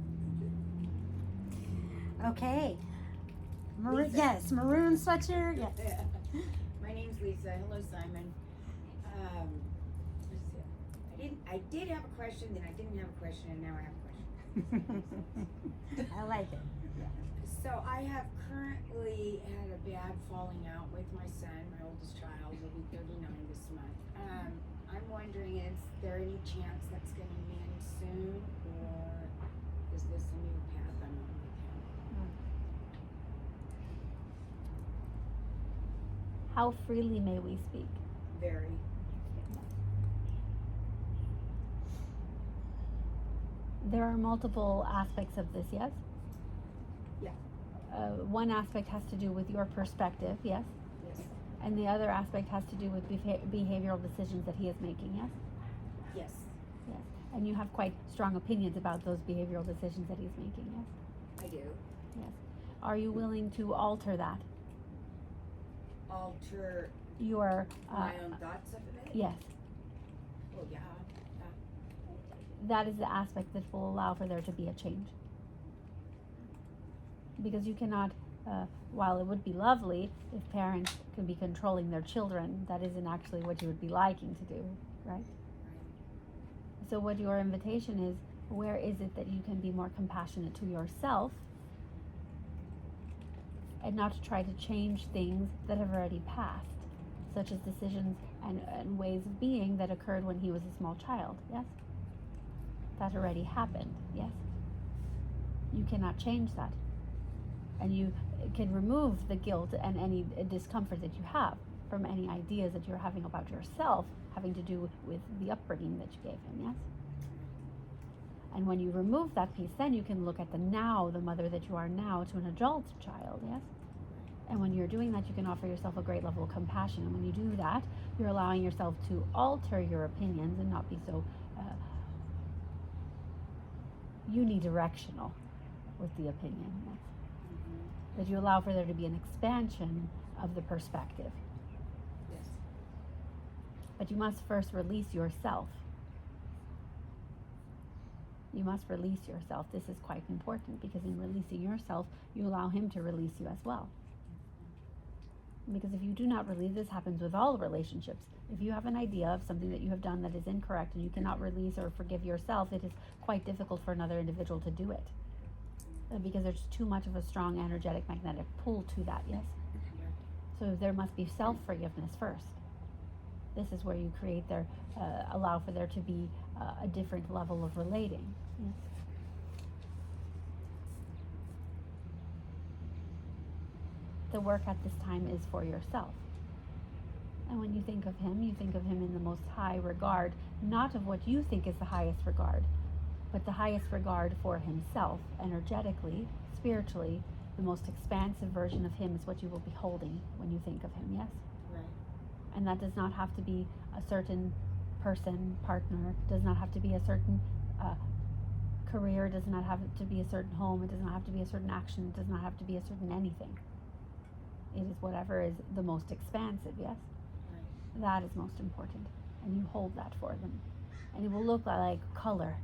[SPEAKER 5] Okay. Maroon,
[SPEAKER 10] Lisa.
[SPEAKER 5] yes, maroon sweatshirt. Yes.
[SPEAKER 10] My name's Lisa. Hello, Simon. Let's see. I did have a question, then I didn't have a question, and now I have a question.
[SPEAKER 5] I like it.
[SPEAKER 10] So I have currently had a bad falling out with my son, my oldest child. He'll be 39 this month. I'm wondering, is there any chance that's going to mend soon, or is this a new path I'm on with him?
[SPEAKER 3] How freely may we speak?
[SPEAKER 10] Very.
[SPEAKER 3] There are multiple aspects of this, yes?
[SPEAKER 10] Yeah.
[SPEAKER 3] One aspect has to do with your perspective, yes?
[SPEAKER 10] Yes.
[SPEAKER 3] And the other aspect has to do with behavioral decisions that he is making, yes?
[SPEAKER 10] Yes.
[SPEAKER 3] Yes. And you have quite strong opinions about those behavioral decisions that he's making, yes?
[SPEAKER 10] I do.
[SPEAKER 3] Yes. Are you willing to alter that?
[SPEAKER 10] Alter
[SPEAKER 3] Your,
[SPEAKER 10] my own thoughts of it?
[SPEAKER 3] yes.
[SPEAKER 10] Well, yeah.
[SPEAKER 3] That is the aspect that will allow for there to be a change. Because you cannot, while it would be lovely if parents could be controlling their children, that isn't actually what you would be liking to do, right? So what your invitation is, where is it that you can be more compassionate to yourself and not to try to change things that have already passed, such as decisions and ways of being that occurred when he was a small child, yes? That already happened, yes? You cannot change that. And you can remove the guilt and any discomfort that you have from any ideas that you're having about yourself having to do with the upbringing that you gave him, yes? And when you remove that piece, then you can look at the now, the mother that you are now to an adult child, yes? And when you're doing that, you can offer yourself a great level of compassion. And when you do that, you're allowing yourself to alter your opinions and not be so unidirectional with the opinion, yes? That you allow for there to be an expansion of the perspective.
[SPEAKER 10] Yes.
[SPEAKER 3] But you must first release yourself. You must release yourself. This is quite important because in releasing yourself, you allow him to release you as well. Because if you do not release, this happens with all relationships. If you have an idea of something that you have done that is incorrect and you cannot release or forgive yourself, it is quite difficult for another individual to do it. Because there's too much of a strong energetic magnetic pull to that, yes? So there must be self-forgiveness first. This is where you create there, allow for there to be a different level of relating. Yes? The work at this time is for yourself. And when you think of him in the most high regard, not of what you think is the highest regard, but the highest regard for himself, energetically, spiritually. The most expansive version of him is what you will be holding when you think of him, yes?
[SPEAKER 10] Right.
[SPEAKER 3] And that does not have to be a certain person, partner, does not have to be a certain career, does not have to be a certain home, it does not have to be a certain action, it does not have to be a certain anything. It is whatever is the most expansive, yes?
[SPEAKER 10] Right.
[SPEAKER 3] That is most important. And you hold that for them. And it will look like color.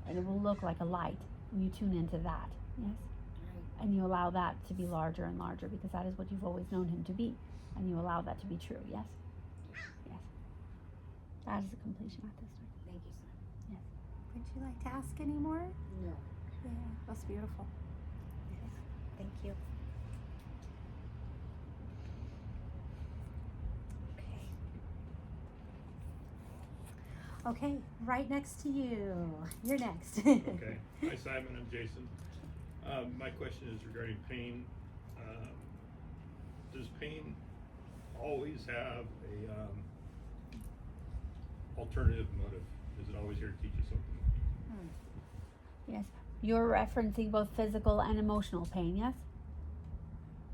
[SPEAKER 3] And it will look like a light when you tune into that, yes?
[SPEAKER 10] Right.
[SPEAKER 3] And you allow that to be larger and larger because that is what you've always known him to be. And you allow that to be true, yes? Yes. That is the completion at this time.
[SPEAKER 10] Thank you, son.
[SPEAKER 3] Yes.
[SPEAKER 5] Would you like to ask any more?
[SPEAKER 10] No.
[SPEAKER 5] Yeah, that's beautiful. Thank you. Okay, right next to you. You're next.
[SPEAKER 11] Okay. Hi, Simon. I'm Jason. My question is regarding pain. Does pain always have a alternative motive? Is it always here to teach you something?
[SPEAKER 3] Yes. You're referencing both physical and emotional pain, yes?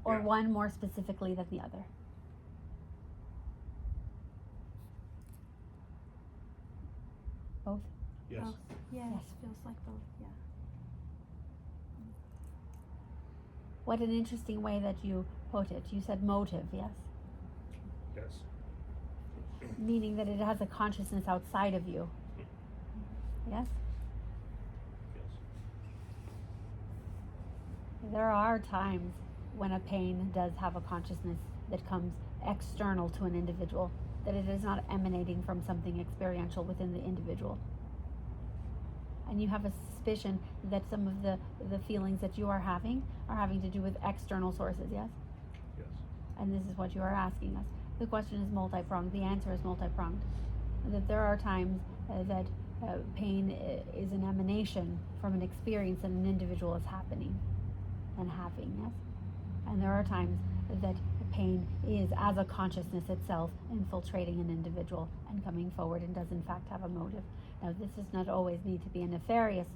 [SPEAKER 3] Or
[SPEAKER 11] Yeah.
[SPEAKER 3] one more specifically than the other? Both?
[SPEAKER 11] Yes.
[SPEAKER 5] Both. Yes,
[SPEAKER 3] Yes.
[SPEAKER 5] feels like both, yeah.
[SPEAKER 3] What an interesting way that you put it. You said motive, yes?
[SPEAKER 11] Yes.
[SPEAKER 3] Meaning that it has a consciousness outside of you. Yes?
[SPEAKER 11] Yes.
[SPEAKER 3] There are times when a pain does have a consciousness that comes external to an individual, that it is not emanating from something experiential within the individual. And you have a suspicion that some of the feelings that you are having to do with external sources, yes?
[SPEAKER 11] Yes.
[SPEAKER 3] And this is what you are asking us. The question is multi-pronged. The answer is multi-pronged. That there are times that pain is an emanation from an experience that an individual is happening and having, yes? And there are times that pain is as a consciousness itself infiltrating an individual and coming forward and does in fact have a motive. Now this does not always need to be a nefarious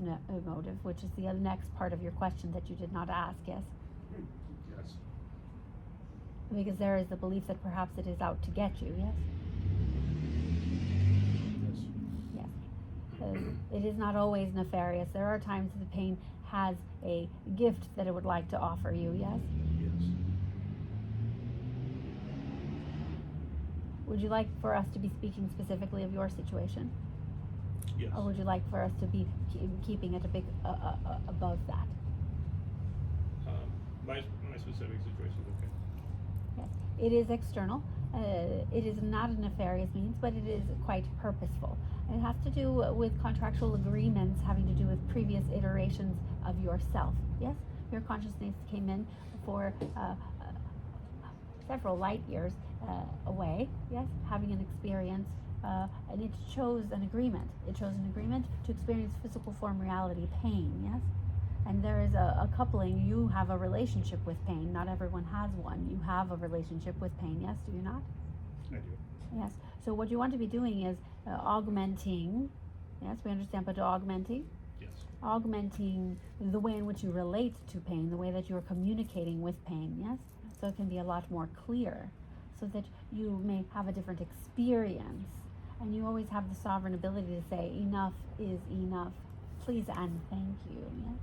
[SPEAKER 3] motive, which is the next part of your question that you did not ask, yes?
[SPEAKER 11] Yes.
[SPEAKER 3] Because there is the belief that perhaps it is out to get you, yes?
[SPEAKER 11] Yes.
[SPEAKER 3] Yes. It is not always nefarious. There are times that the pain has a gift that it would like to offer you, yes?
[SPEAKER 11] Yes.
[SPEAKER 3] Would you like for us to be speaking specifically of your situation?
[SPEAKER 11] Yes.
[SPEAKER 3] Or would you like for us to be keeping it a bit above that?
[SPEAKER 11] My specific situation is okay.
[SPEAKER 3] Yes, it is external. It is not a nefarious means, but it is quite purposeful. It has to do with contractual agreements having to do with previous iterations of yourself. Yes, your consciousness came in for several light years away. Yes, having an experience, and it chose an agreement. It chose an agreement to experience physical form reality, pain. Yes. And there is a coupling. You have a relationship with pain. Not everyone has one. You have a relationship with pain, yes, do you not?
[SPEAKER 11] I do.
[SPEAKER 3] Yes. So what you want to be doing is augmenting, yes, we understand, but augmenting?
[SPEAKER 11] Yes.
[SPEAKER 3] Augmenting the way in which you relate to pain, the way that you're communicating with pain, yes? So it can be a lot more clear, so that you may have a different experience. And you always have the sovereign ability to say, enough is enough. Please and thank you, yes?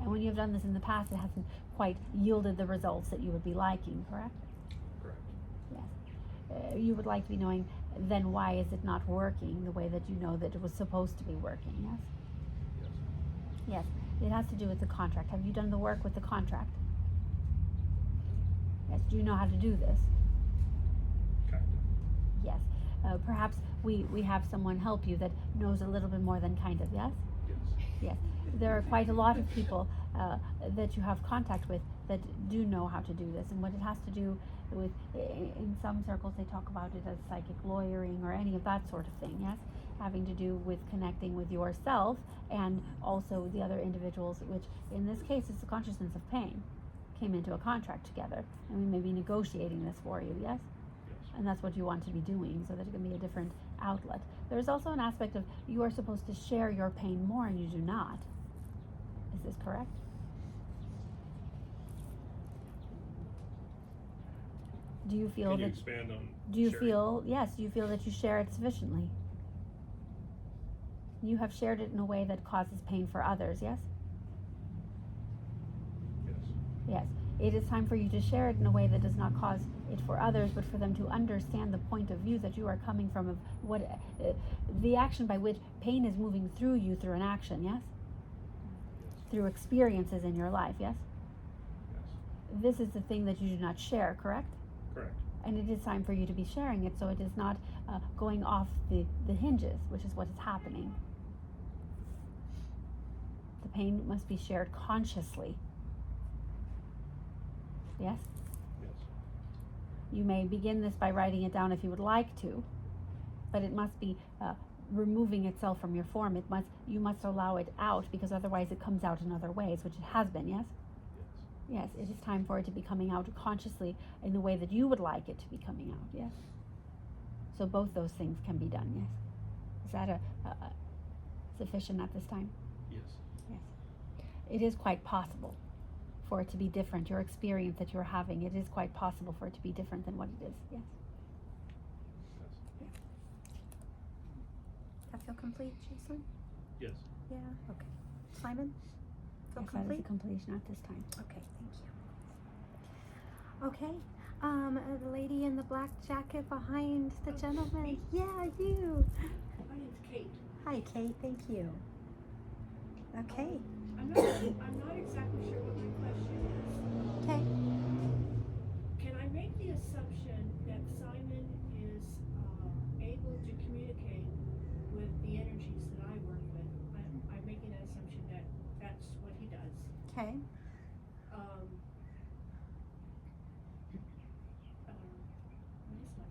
[SPEAKER 3] And when you've done this in the past, it hasn't quite yielded the results that you would be liking, correct?
[SPEAKER 11] Correct.
[SPEAKER 3] Yes. You would like to be knowing, then why is it not working the way that you know that it was supposed to be working, yes?
[SPEAKER 11] Yes.
[SPEAKER 3] Yes. It has to do with the contract. Have you done the work with the contract? Yes. Do you know how to do this?
[SPEAKER 11] Kind of.
[SPEAKER 3] Yes. Perhaps we have someone help you that knows a little bit more than kind of, yes?
[SPEAKER 11] Yes.
[SPEAKER 3] Yes. There are quite a lot of people that you have contact with that do know how to do this. And what it has to do with, in some circles they talk about it as psychic lawyering or any of that sort of thing, yes? Having to do with connecting with yourself and also the other individuals, which in this case is the consciousness of pain, came into a contract together. And we may be negotiating this for you, yes? And that's what you want to be doing, so that it can be a different outlet. There's also an aspect of you are supposed to share your pain more and you do not. Is this correct? Do you feel
[SPEAKER 11] Can you
[SPEAKER 3] that
[SPEAKER 11] expand on
[SPEAKER 3] do you
[SPEAKER 11] sharing?
[SPEAKER 3] feel yes, do you feel that you share it sufficiently? You have shared it in a way that causes pain for others, yes?
[SPEAKER 11] Yes.
[SPEAKER 3] Yes. It is time for you to share it in a way that does not cause it for others, but for them to understand the point of view that you are coming from, of what the action by which pain is moving through you through an action, yes? Through experiences in your life, yes?
[SPEAKER 11] Yes.
[SPEAKER 3] This is the thing that you do not share, correct?
[SPEAKER 11] Correct.
[SPEAKER 3] And it is time for you to be sharing it, so it is not going off the hinges, which is what is happening. The pain must be shared consciously. Yes?
[SPEAKER 11] Yes.
[SPEAKER 3] You may begin this by writing it down if you would like to, but it must be removing itself from your form. You must allow it out, because otherwise it comes out in other ways, which it has been, yes?
[SPEAKER 11] Yes.
[SPEAKER 3] Yes, it is time for it to be coming out consciously in the way that you would like it to be coming out, yes? So both those things can be done, yes? Is that sufficient at this time?
[SPEAKER 11] Yes.
[SPEAKER 3] Yes. It is quite possible for it to be different. Your experience that you're having, it is quite possible for it to be different than what it is, yes?
[SPEAKER 11] Yes.
[SPEAKER 5] That feel complete, Jason?
[SPEAKER 11] Yes.
[SPEAKER 5] Yeah, okay. Simon? Feel
[SPEAKER 3] Yes, that is
[SPEAKER 5] complete?
[SPEAKER 3] a completion at this time.
[SPEAKER 5] Okay, thank you. Okay, the lady in the black jacket behind the gentleman. Yeah, you.
[SPEAKER 12] My name's Kate.
[SPEAKER 5] Hi, Kate, thank you. Okay,
[SPEAKER 12] I'm not exactly sure what my question is.
[SPEAKER 5] okay.
[SPEAKER 12] Can I make the assumption that Simon is able to communicate with the energies that I work with? I'm making that assumption that that's what he does.
[SPEAKER 5] Okay.
[SPEAKER 12] What is my?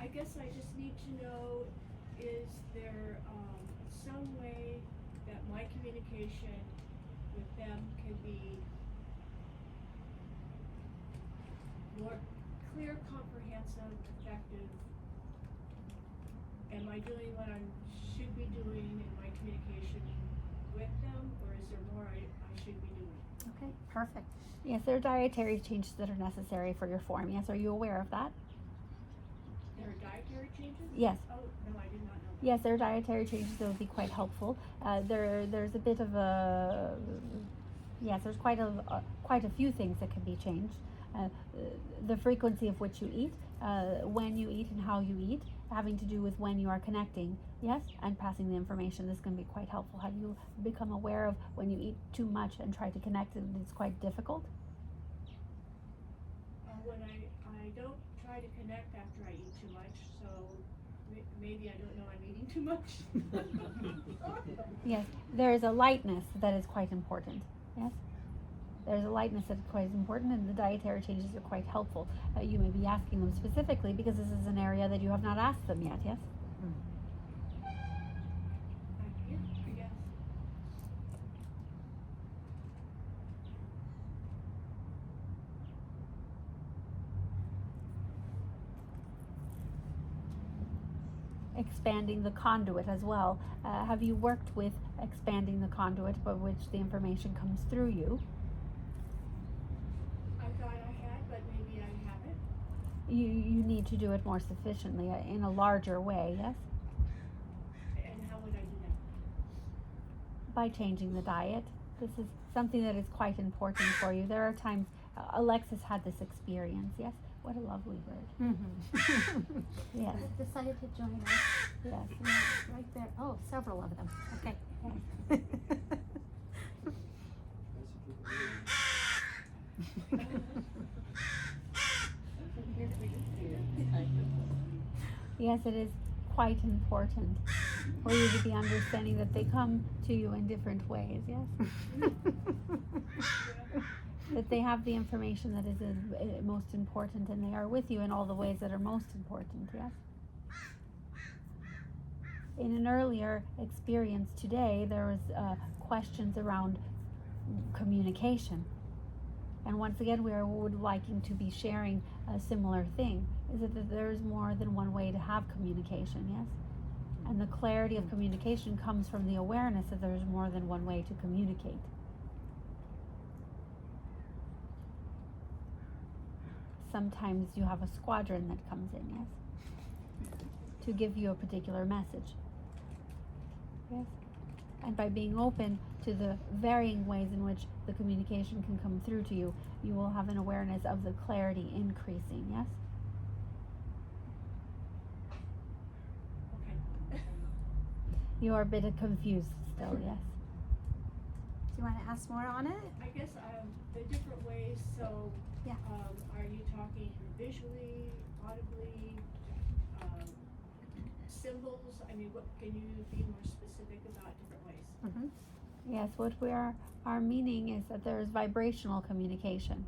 [SPEAKER 12] I guess I just need to know, is there some way that my communication with them can be more clear, comprehensive, effective? Am I doing what I should be doing in my communication with them, or is there more I should be doing?
[SPEAKER 5] Okay, perfect.
[SPEAKER 3] Yes, there are dietary changes that are necessary for your form. Yes, are you aware of that?
[SPEAKER 12] There are dietary changes?
[SPEAKER 3] Yes.
[SPEAKER 12] Oh, no, I did not know that.
[SPEAKER 3] Yes, there are dietary changes that would be quite helpful. There's a bit of a, yes, there's quite a few things that can be changed. The frequency of which you eat when you eat and how you eat, having to do with when you are connecting, yes, and passing the information. This can be quite helpful. Have you become aware of when you eat too much and try to connect, and it's quite difficult?
[SPEAKER 12] When I don't try to connect after I eat too much, so maybe I don't know I'm eating too much.
[SPEAKER 3] Yes, there is a lightness that is quite important. Yes, there's a lightness that is quite important, and the dietary changes are quite helpful. You may be asking them specifically because this is an area that you have not asked them yet. Yes.
[SPEAKER 12] Yeah, I guess.
[SPEAKER 3] Expanding the conduit as well. Have you worked with expanding the conduit by which the information comes through you?
[SPEAKER 12] I thought I had, but maybe I haven't.
[SPEAKER 3] You need to do it more sufficiently, in a larger way, yes?
[SPEAKER 12] And how would I do that?
[SPEAKER 3] By changing the diet. This is something that is quite important for you. There are times, Alexis had this experience, yes? What a lovely bird. Yes.
[SPEAKER 5] Decided to join us.
[SPEAKER 3] Yes.
[SPEAKER 5] Right there. Oh, several of them. Okay.
[SPEAKER 3] Yes, it is quite important for you to be understanding that they come to you in different ways, yes? That they have the information that is most important, and they are with you in all the ways that are most important, yes? In an earlier experience today, there was questions around communication. And once again, we would liking to be sharing a similar thing, is that there is more than one way to have communication, yes? And the clarity of communication comes from the awareness that there's more than one way to communicate. Sometimes you have a squadron that comes in, yes? To give you a particular message. Yes? And by being open to the varying ways in which the communication can come through to you, you will have an awareness of the clarity increasing, yes?
[SPEAKER 12] Okay.
[SPEAKER 3] You are a bit confused still, yes?
[SPEAKER 5] Do you want to ask more on it?
[SPEAKER 12] I guess the different ways, so
[SPEAKER 5] Yeah.
[SPEAKER 12] are you talking visually, audibly, symbols? I mean, what can you be more specific about different ways?
[SPEAKER 5] Mm-hmm.
[SPEAKER 3] Yes, what our meaning is that there is vibrational communication.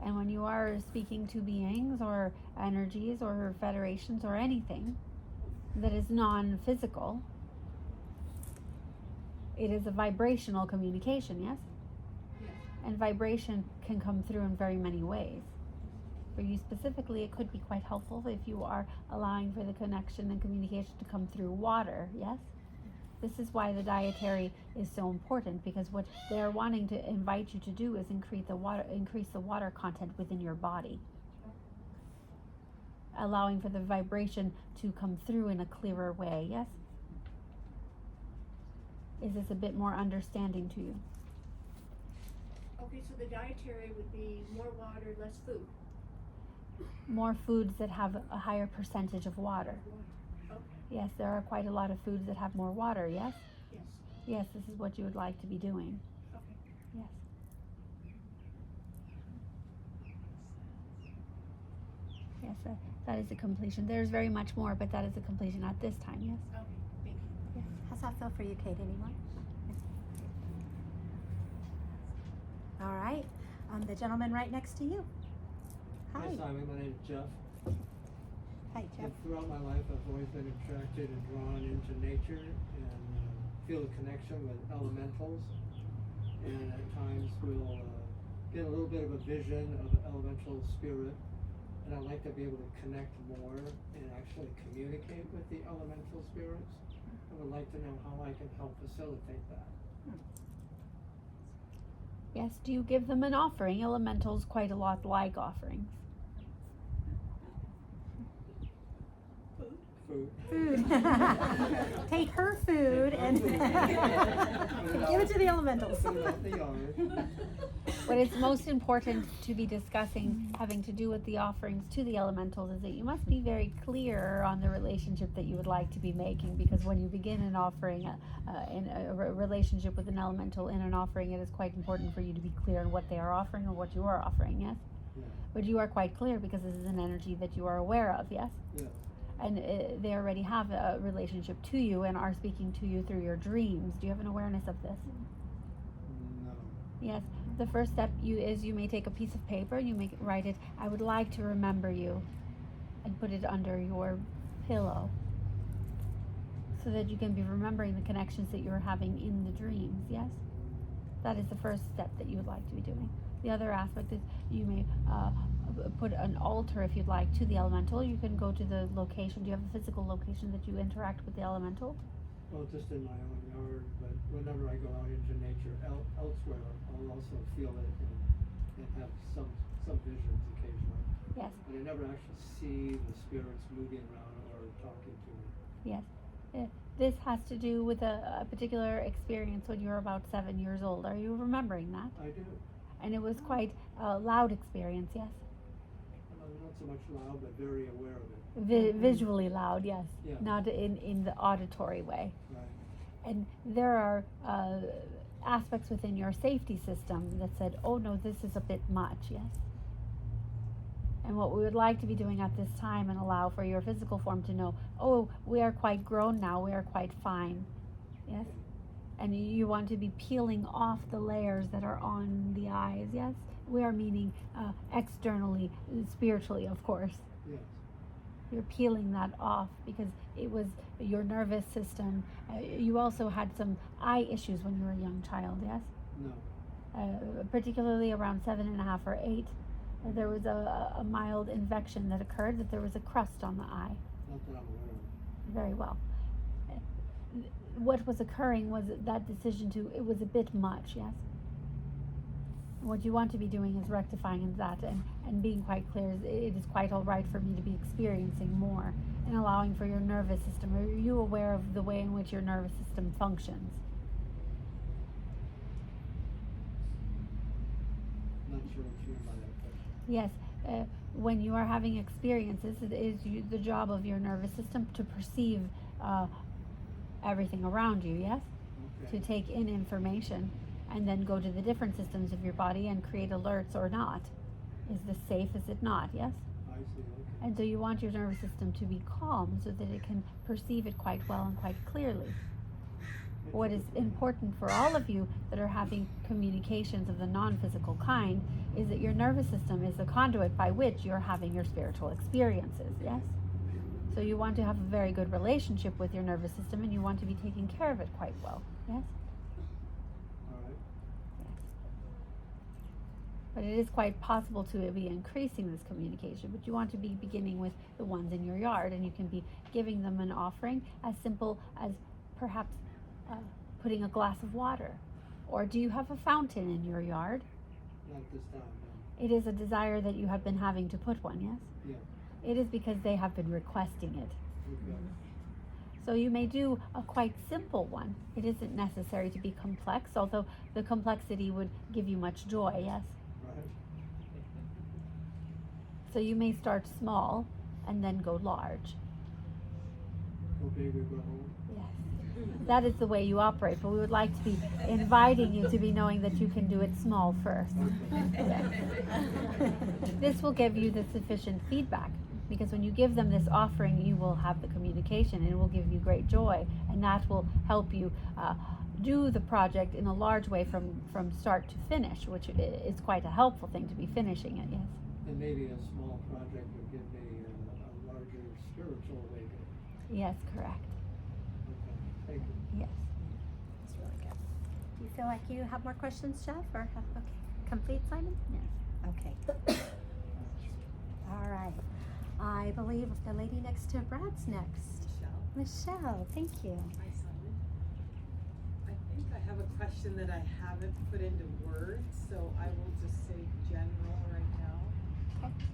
[SPEAKER 3] And when you are speaking to beings or energies or federations or anything that is non-physical, it is a vibrational communication, yes?
[SPEAKER 12] Yes.
[SPEAKER 3] And vibration can come through in very many ways. For you specifically, it could be quite helpful if you are allowing for the connection and communication to come through water, yes? This is why the dietary is so important, because what they are wanting to invite you to do is increase the water content within your body. Allowing for the vibration to come through in a clearer way, yes? Is this a bit more understanding to you?
[SPEAKER 12] Okay, so the dietary would be more water, less food.
[SPEAKER 3] More foods that have a higher percentage of water.
[SPEAKER 12] Okay.
[SPEAKER 3] Yes, there are quite a lot of foods that have more water, yes?
[SPEAKER 12] Yes.
[SPEAKER 3] Yes, this is what you would like to be doing.
[SPEAKER 12] Okay.
[SPEAKER 3] Yes. Yes, that is a completion. There's very much more, but that is a completion at this time, yes?
[SPEAKER 12] Okay. Thank you.
[SPEAKER 3] Yes.
[SPEAKER 5] How's that feel for you, Kate? Anyone? All right. The gentleman right next to you. Hi.
[SPEAKER 13] Hi Simon, my name's Jeff.
[SPEAKER 5] Hi, Jeff.
[SPEAKER 13] And throughout my life, I've always been attracted and drawn into nature and feel a connection with elementals. And at times we'll get a little bit of a vision of the elemental spirit. And I'd like to be able to connect more and actually communicate with the elemental spirits. I would like to know how I can help facilitate that.
[SPEAKER 3] Yes, do you give them an offering? Elementals quite a lot like offerings.
[SPEAKER 13] Food.
[SPEAKER 5] Food. Take her food and give it to the elementals.
[SPEAKER 13] Put it out the yard.
[SPEAKER 3] what is most important to be discussing having to do with the offerings to the elementals is that you must be very clear on the relationship that you would like to be making, because when you begin an offering, in a relationship with an elemental in an offering, it is quite important for you to be clear on what they are offering or what you are offering, yes?
[SPEAKER 13] Yeah.
[SPEAKER 3] But you are quite clear because this is an energy that you are aware of, yes?
[SPEAKER 13] Yeah.
[SPEAKER 3] And they already have a relationship to you and are speaking to you through your dreams. Do you have an awareness of this?
[SPEAKER 13] No.
[SPEAKER 3] Yes. The first step is you may take a piece of paper, you may write it, I would like to remember you, and put it under your pillow so that you can be remembering the connections that you're having in the dreams, yes? That is the first step that you would like to be doing. The other aspect is you may put an altar, if you'd like, to the elemental. You can go to the location. Do you have a physical location that you interact with the elemental?
[SPEAKER 13] Well, just in my own yard, but whenever I go out into nature elsewhere, I'll also feel it and have some visions occasionally.
[SPEAKER 3] Yes.
[SPEAKER 13] But I never actually see the spirits moving around or talking to me.
[SPEAKER 3] Yes. This has to do with a particular experience when you were about 7 years old. Are you remembering that?
[SPEAKER 13] I do.
[SPEAKER 3] And it was quite a loud experience, yes?
[SPEAKER 13] Not so much loud, but very aware of it.
[SPEAKER 3] Visually loud, yes.
[SPEAKER 13] Yeah.
[SPEAKER 3] Not in the auditory way.
[SPEAKER 13] Right.
[SPEAKER 3] And there are aspects within your safety system that said, oh no, this is a bit much, yes? And what we would like to be doing at this time and allow for your physical form to know, oh, we are quite grown now, we are quite fine, yes? And you want to be peeling off the layers that are on the eyes, yes? We are meaning externally, spiritually, of course.
[SPEAKER 13] Yes.
[SPEAKER 3] You're peeling that off because it was your nervous system. You also had some eye issues when you were a young child, yes?
[SPEAKER 13] No.
[SPEAKER 3] Particularly around 7.5 or 8. There was a mild infection that occurred, that there was a crust on the eye.
[SPEAKER 13] Not that I'm aware of.
[SPEAKER 3] Very well. What was occurring was that decision it was a bit much, yes? What you want to be doing is rectifying that and being quite clear. It is quite all right for me to be experiencing more and allowing for your nervous system. Are you aware of the way in which your nervous system functions?
[SPEAKER 13] Not sure what you mean by that question.
[SPEAKER 3] Yes. When you are having experiences, it is the job of your nervous system to perceive everything around you, yes?
[SPEAKER 13] Okay.
[SPEAKER 3] To take in information and then go to the different systems of your body and create alerts or not. Is this safe? Is it not? Yes?
[SPEAKER 13] I see, okay.
[SPEAKER 3] And so you want your nervous system to be calm so that it can perceive it quite well and quite clearly. What is important for all of you that are having communications of the non-physical kind is that your nervous system is the conduit by which you're having your spiritual experiences, yes? So you want to have a very good relationship with your nervous system and you want to be taking care of it quite well, yes?
[SPEAKER 13] All right.
[SPEAKER 3] Yes. But it is quite possible to be increasing this communication, but you want to be beginning with the ones in your yard, and you can be giving them an offering as simple as perhaps putting a glass of water. Or do you have a fountain in your yard?
[SPEAKER 13] Not this time, no.
[SPEAKER 3] It is a desire that you have been having to put one, yes?
[SPEAKER 13] Yeah.
[SPEAKER 3] It is because they have been requesting it.
[SPEAKER 13] Okay.
[SPEAKER 3] So you may do a quite simple one. It isn't necessary to be complex, although the complexity would give you much joy, yes?
[SPEAKER 13] Right.
[SPEAKER 3] So you may start small and then go large.
[SPEAKER 13] Go big or go home.
[SPEAKER 3] Yes. That is the way you operate, but we would like to be inviting you to be knowing that you can do it small first. Yes. This will give you the sufficient feedback, because when you give them this offering, you will have the communication and it will give you great joy, and that will help you do the project in a large way from start to finish, which is quite a helpful thing to be finishing it, yes.
[SPEAKER 13] And maybe a small project would give me a larger spiritual awakening.
[SPEAKER 3] Yes, correct.
[SPEAKER 13] Okay. Thank you.
[SPEAKER 3] Yes.
[SPEAKER 2] It's really good.
[SPEAKER 5] Do you feel like you have more questions, Jeff? Or okay, complete, Simon?
[SPEAKER 3] Yes.
[SPEAKER 5] Okay. All right. I believe the lady next to Brad's next. Michelle, thank you.
[SPEAKER 14] Hi, Simon. I think I have a question that I haven't put into words, so I will just say general right now.
[SPEAKER 3] Okay.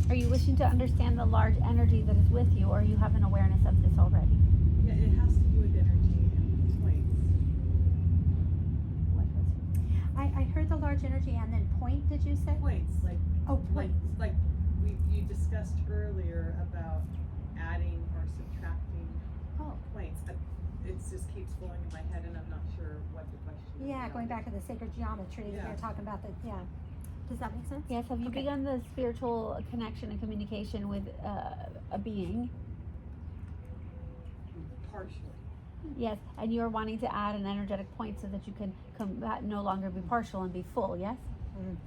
[SPEAKER 3] Are you wishing to understand the large energy that is with you, or you have an awareness of this already?
[SPEAKER 14] Yeah, it has to do with energy.
[SPEAKER 5] I heard the large energy and then point, did you say?
[SPEAKER 14] Points, like,
[SPEAKER 5] Oh, points.
[SPEAKER 14] like you discussed earlier about adding or subtracting
[SPEAKER 5] Oh.
[SPEAKER 14] points. It just keeps flowing in my head and I'm not sure what the question is.
[SPEAKER 5] Yeah,
[SPEAKER 14] about.
[SPEAKER 5] going back to the sacred geometry,
[SPEAKER 14] Yeah.
[SPEAKER 5] you're talking about the, yeah. Does that make sense?
[SPEAKER 3] Yes, have you
[SPEAKER 5] Okay.
[SPEAKER 3] begun the spiritual connection and communication with a being?
[SPEAKER 14] Partially.
[SPEAKER 3] Yes, and you're wanting to add an energetic point so that you can no longer be partial and be full, yes?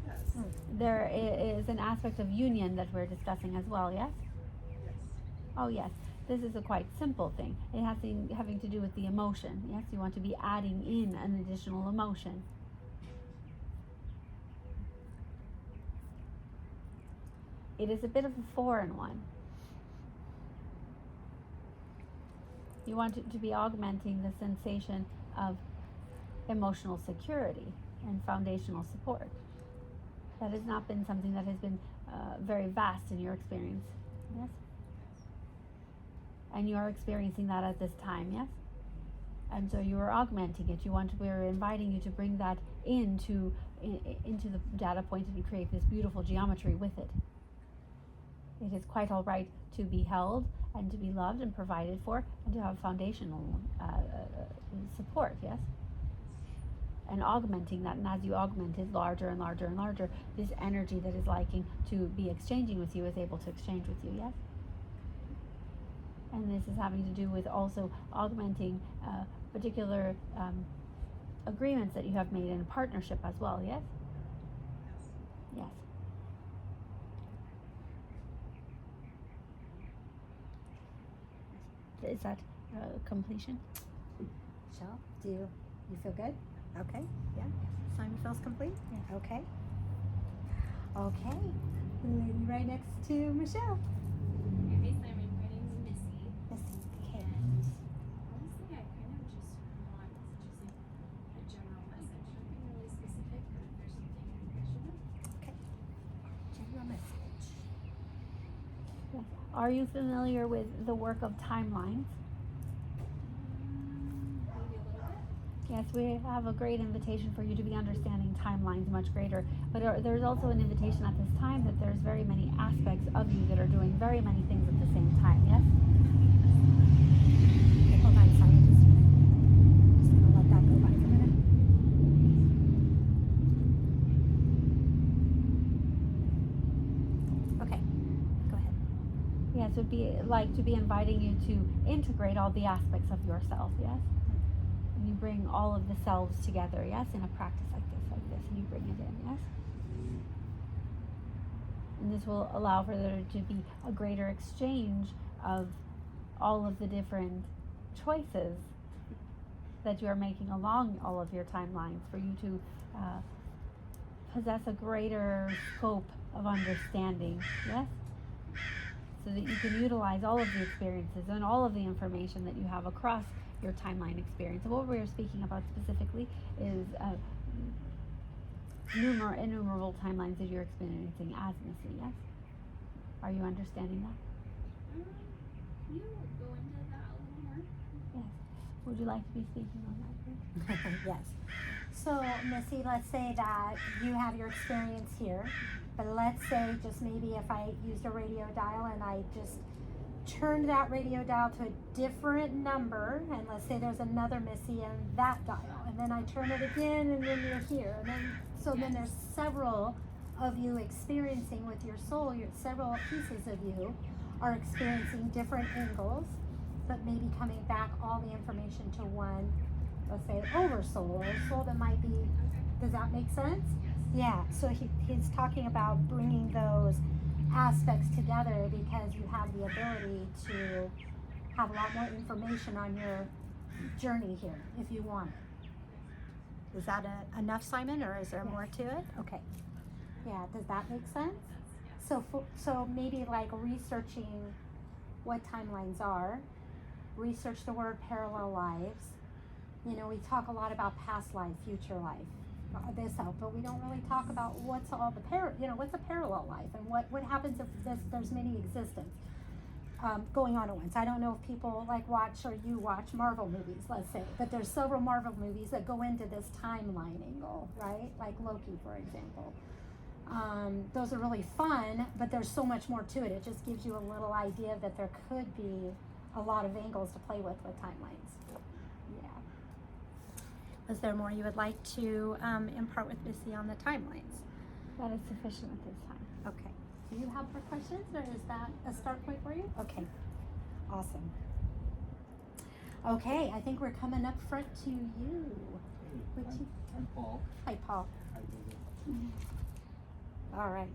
[SPEAKER 14] Yes.
[SPEAKER 3] There is an aspect of union that we're discussing as well, yes?
[SPEAKER 14] Yes.
[SPEAKER 3] Oh, yes. This is a quite simple thing. It has having to do with the emotion, yes? You want to be adding in an additional emotion. It is a bit of a foreign one. You want it to be augmenting the sensation of emotional security and foundational support. That has not been something that has been very vast in your experience, yes? And you are experiencing that at this time, yes? And so you are augmenting it. We're inviting you to bring that into the data point and create this beautiful geometry with it. It is quite all right to be held and to be loved and provided for and to have foundational support, yes? And augmenting that, and as you augment it larger and larger and larger, this energy that is liking to be exchanging with you is able to exchange with you, yes? And this is having to do with also augmenting particular agreements that you have made in partnership as well, yes? Yes. Is that completion?
[SPEAKER 5] Michelle, do you feel good? Okay, yeah. Simon feels complete?
[SPEAKER 3] Yeah.
[SPEAKER 5] Okay. Okay. The lady right next to Michelle.
[SPEAKER 15] Hey Simon, my name's Missy.
[SPEAKER 5] Missy, okay.
[SPEAKER 15] And honestly, I kind of just want just like a general message, nothing really specific, but if there's something I think I should know.
[SPEAKER 5] Okay. General message.
[SPEAKER 3] Yes. Are you familiar with the work of timelines?
[SPEAKER 15] Maybe a little bit.
[SPEAKER 3] Yes, we have a great invitation for you to be understanding timelines much greater. But there's also an invitation at this time that there's very many aspects of you that are doing very many things at the same time, yes?
[SPEAKER 5] Okay, hold on, Simon, just a minute. Just gonna let that go by for a minute. Okay, go ahead.
[SPEAKER 3] Yes, it would be like to be inviting you to integrate all the aspects of yourself, yes? And you bring all of the selves together, yes, in a practice like this, and you bring it in, yes? And this will allow for there to be a greater exchange of all of the different choices that you are making along all of your timelines for you to possess a greater scope of understanding, yes? So that you can utilize all of the experiences and all of the information that you have across your timeline experience. And what we're speaking about specifically is innumerable timelines that you're experiencing as Missy, yes? Are you understanding that?
[SPEAKER 15] Can you go into that a little more?
[SPEAKER 3] Yes. Would you like to be speaking on that, please?
[SPEAKER 5] Yes. So, Missy, let's say that you have your experience here, but let's say just maybe if I used a radio dial and I just turned that radio dial to a different number, and let's say there's another Missy in that dial, and then I turn it again, and then you're here, and then then there's several of you experiencing with your soul. Several pieces of you are experiencing different angles, but maybe coming back all the information to one, let's say, oversoul, or a soul that might be. Does that make sense? Yeah. So he's talking about bringing those aspects together because you have the ability to have a lot more information on your journey here if you want it. Is that enough, Simon, or is there more to it? Okay. Yeah, does that make sense? So maybe like researching what timelines are, research the word parallel lives. You know, we talk a lot about past life, future life, but we don't really talk about what's all the what's a parallel life and what happens if there's many existence. going on at once. I don't know if people like watch or you watch Marvel movies, let's say, but there's several Marvel movies that go into this timeline angle, right? Like Loki, for example. Those are really fun, but there's so much more to it. It just gives you a little idea that there could be a lot of angles to play with timelines. Yeah. Is there more you would like to impart with Missy on the timelines?
[SPEAKER 3] That is sufficient at this time.
[SPEAKER 5] Okay. Do you have more questions, or is that a start point for you? Okay. Awesome. Okay, I think we're coming up front to you.
[SPEAKER 16] I'm Paul.
[SPEAKER 5] Hi, Paul.
[SPEAKER 16] Hi, David.
[SPEAKER 5] All right.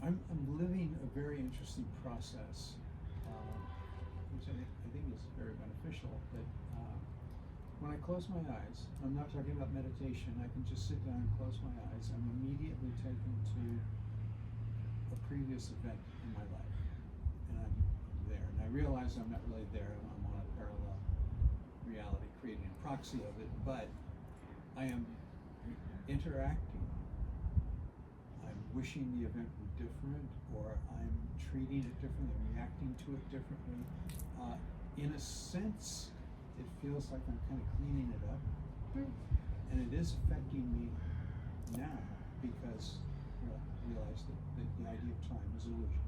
[SPEAKER 16] I'm living a very interesting process, which I think is very beneficial. That when I close my eyes, I'm not talking about meditation. I can just sit down and close my eyes. I'm immediately taken to a previous event in my life, and I'm there. And I realize I'm not really there. I'm on a parallel reality, creating a proxy of it. But I am interacting. I'm wishing the event were different, or I'm treating it differently, reacting to it differently. In a sense, it feels like I'm kind of cleaning it up, and it is affecting me now because I realize that the idea of time is illusion.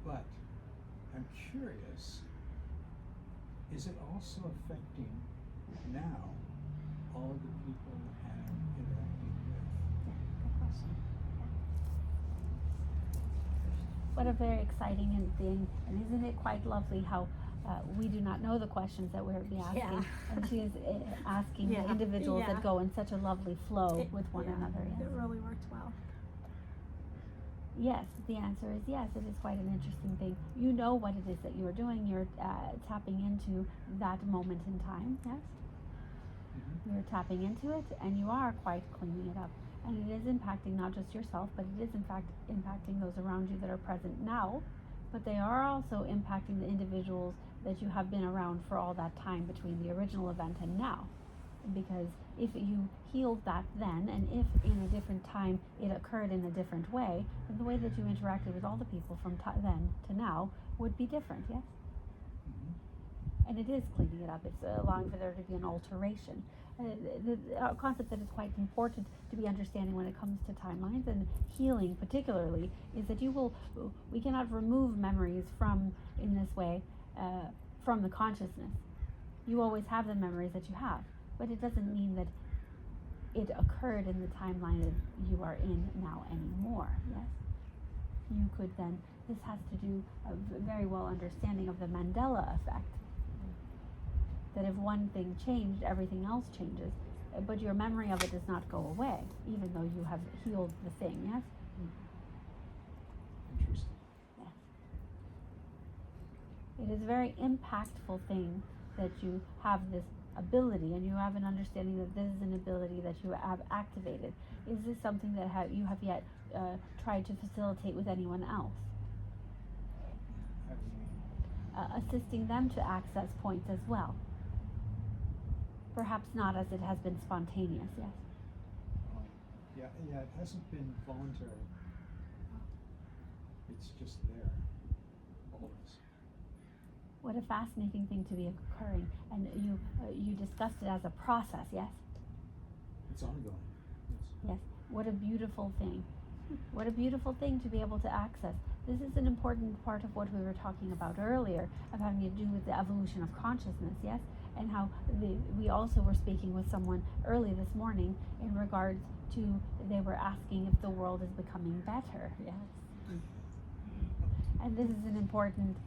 [SPEAKER 16] But I'm curious, is it also affecting now all of the people I'm interacting with?
[SPEAKER 5] Good question.
[SPEAKER 3] What a very exciting thing, and isn't it quite lovely how we do not know the questions that we're be asking,
[SPEAKER 5] Yeah.
[SPEAKER 3] and she is asking
[SPEAKER 5] Yeah.
[SPEAKER 3] the individuals
[SPEAKER 5] Yeah.
[SPEAKER 3] that go in such a lovely flow with one another. Yes.
[SPEAKER 5] It really worked well.
[SPEAKER 3] Yes, the answer is yes. It is quite an interesting thing. You know what it is that you are doing. You're tapping into that moment in time. Yes. You're tapping into it, and you are quite cleaning it up. And it is impacting not just yourself, but it is in fact impacting those around you that are present now. But they are also impacting the individuals that you have been around for all that time between the original event and now. Because if you healed that then, and if in a different time it occurred in a different way, then the way that you interacted with all the people from then to now would be different, yes? And it is cleaning it up. It's allowing for there to be an alteration. The concept that is quite important to be understanding when it comes to timelines and healing particularly is that we cannot remove memories from, in this way, from the consciousness. You always have the memories that you have, but it doesn't mean that it occurred in the timeline that you are in now anymore, yes? You could then, this has to do a very well understanding of the Mandela effect. That if one thing changed, everything else changes. But your memory of it does not go away, even though you have healed the thing, yes?
[SPEAKER 16] Interesting.
[SPEAKER 3] Yes. It is a very impactful thing that you have this ability, and you have an understanding that this is an ability that you have activated. Is this something that you have yet tried to facilitate with anyone else? Assisting them to access points as well. Perhaps not as it has been spontaneous, yes?
[SPEAKER 16] Yeah, it hasn't been voluntary. It's just there, always.
[SPEAKER 3] What a fascinating thing to be occurring. And you discussed it as a process, yes?
[SPEAKER 16] It's ongoing.
[SPEAKER 3] Yes. What a beautiful thing. What a beautiful thing to be able to access. This is an important part of what we were talking about earlier, of having to do with the evolution of consciousness, yes? And how we also were speaking with someone early this morning in regards to, they were asking if the world is becoming better, yes? And this is an important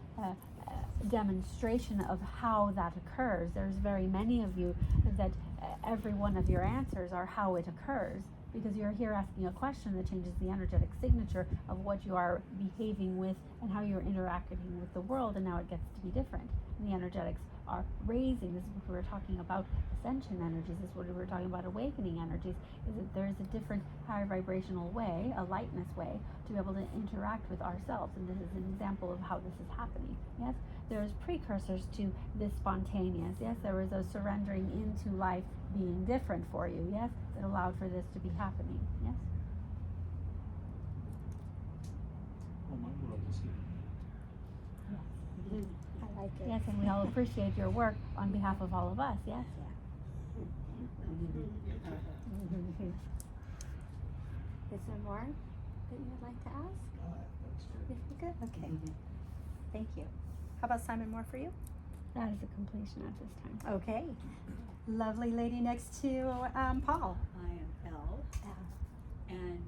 [SPEAKER 3] demonstration of how that occurs. There's very many of you that every one of your answers are how it occurs, because you're here asking a question that changes the energetic signature of what you are behaving with and how you're interacting with the world, and now it gets to be different. And the energetics are raising. This is what we were talking about, ascension energies. This is what we were talking about, awakening energies, is that there is a different higher vibrational way, a lightness way, to be able to interact with ourselves. And this is an example of how this is happening, yes? There's precursors to this spontaneous, yes? There was a surrendering into life being different for you, yes? That allowed for this to be happening, yes?
[SPEAKER 16] oh, my world is here.
[SPEAKER 5] I like it.
[SPEAKER 3] Yes, and we all appreciate your work on behalf of all of us, yes?
[SPEAKER 5] Is there more that you would like to ask?
[SPEAKER 16] That's great.
[SPEAKER 5] If we're good, okay. Thank you. How about Simon, more for you?
[SPEAKER 3] That is a completion at this time.
[SPEAKER 5] Okay. Lovely lady next to Paul.
[SPEAKER 17] I am Elle, and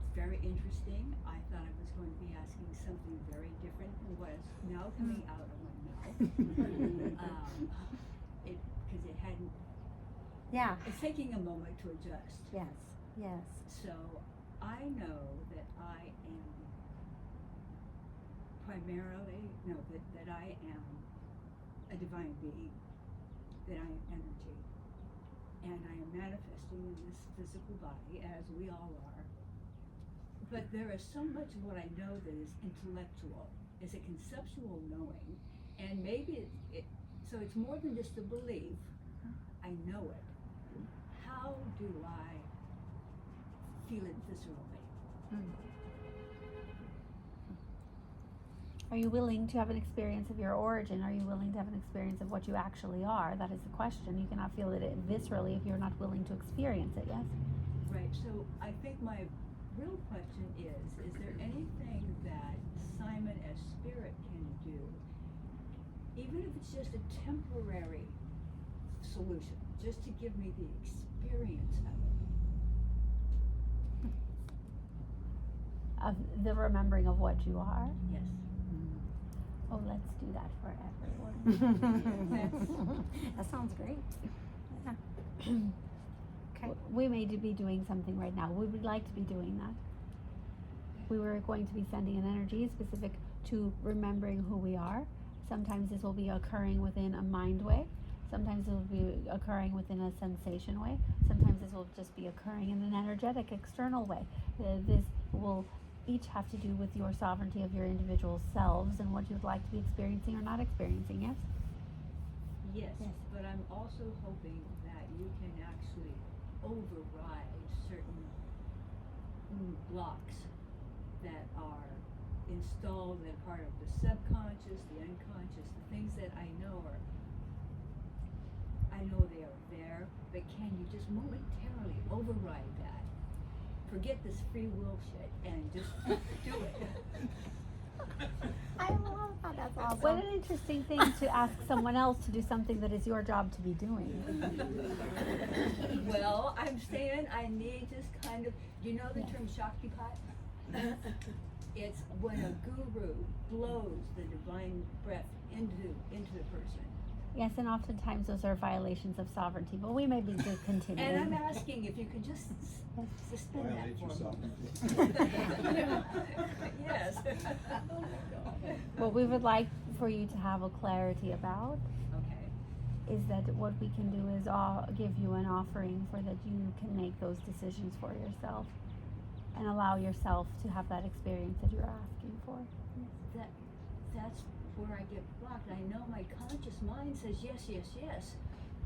[SPEAKER 17] it's very interesting. I thought I was going to be asking something very different than what is now coming out of my mouth. Because it hadn't.
[SPEAKER 5] Yeah.
[SPEAKER 17] It's taking a moment to adjust.
[SPEAKER 5] Yes. Yes.
[SPEAKER 17] So I know that I am that I am a divine being, that I am energy, and I am manifesting in this physical body as we all are. But there is so much of what I know that is intellectual, is a conceptual knowing, and maybe so it's more than just a belief. I know it. How do I feel it viscerally?
[SPEAKER 3] Are you willing to have an experience of your origin? Are you willing to have an experience of what you actually are? That is the question. You cannot feel it viscerally if you're not willing to experience it, yes?
[SPEAKER 17] Right, so I think my real question is there anything that Simon as spirit can do, even if it's just a temporary solution, just to give me the experience of it?
[SPEAKER 3] Of the remembering of what you are?
[SPEAKER 17] Yes.
[SPEAKER 3] Oh, let's do that for everyone.
[SPEAKER 5] That sounds great. Yeah. Okay.
[SPEAKER 3] We may be doing something right now. We would like to be doing that. We were going to be sending an energy specific to remembering who we are. Sometimes this will be occurring within a mind way. Sometimes it will be occurring within a sensation way. Sometimes this will just be occurring in an energetic external way. This will each have to do with your sovereignty of your individual selves and what you'd like to be experiencing or not experiencing, yes?
[SPEAKER 17] Yes, but I'm also hoping that you can actually override certain blocks that are installed, that are part of the subconscious, the unconscious, the things that I know they are there, but can you just momentarily override that? Forget this free will shit and just do it.
[SPEAKER 5] I love that. That's awesome.
[SPEAKER 3] What an interesting thing to ask someone else to do something that is your job to be doing.
[SPEAKER 17] Well, I'm saying I need just kind of, you know the term Shaktipat? It's when a guru blows the divine breath into the person.
[SPEAKER 3] Yes, and oftentimes those are violations of sovereignty, but we may be good continuing.
[SPEAKER 17] And I'm asking if you could just suspend that for me. Yes. Oh my God.
[SPEAKER 3] What we would like for you to have a clarity about is that what we can do is give you an offering for that you can make those decisions for yourself and allow yourself to have that experience that you're asking for.
[SPEAKER 17] That's where I get blocked. I know my conscious mind says yes, yes, yes,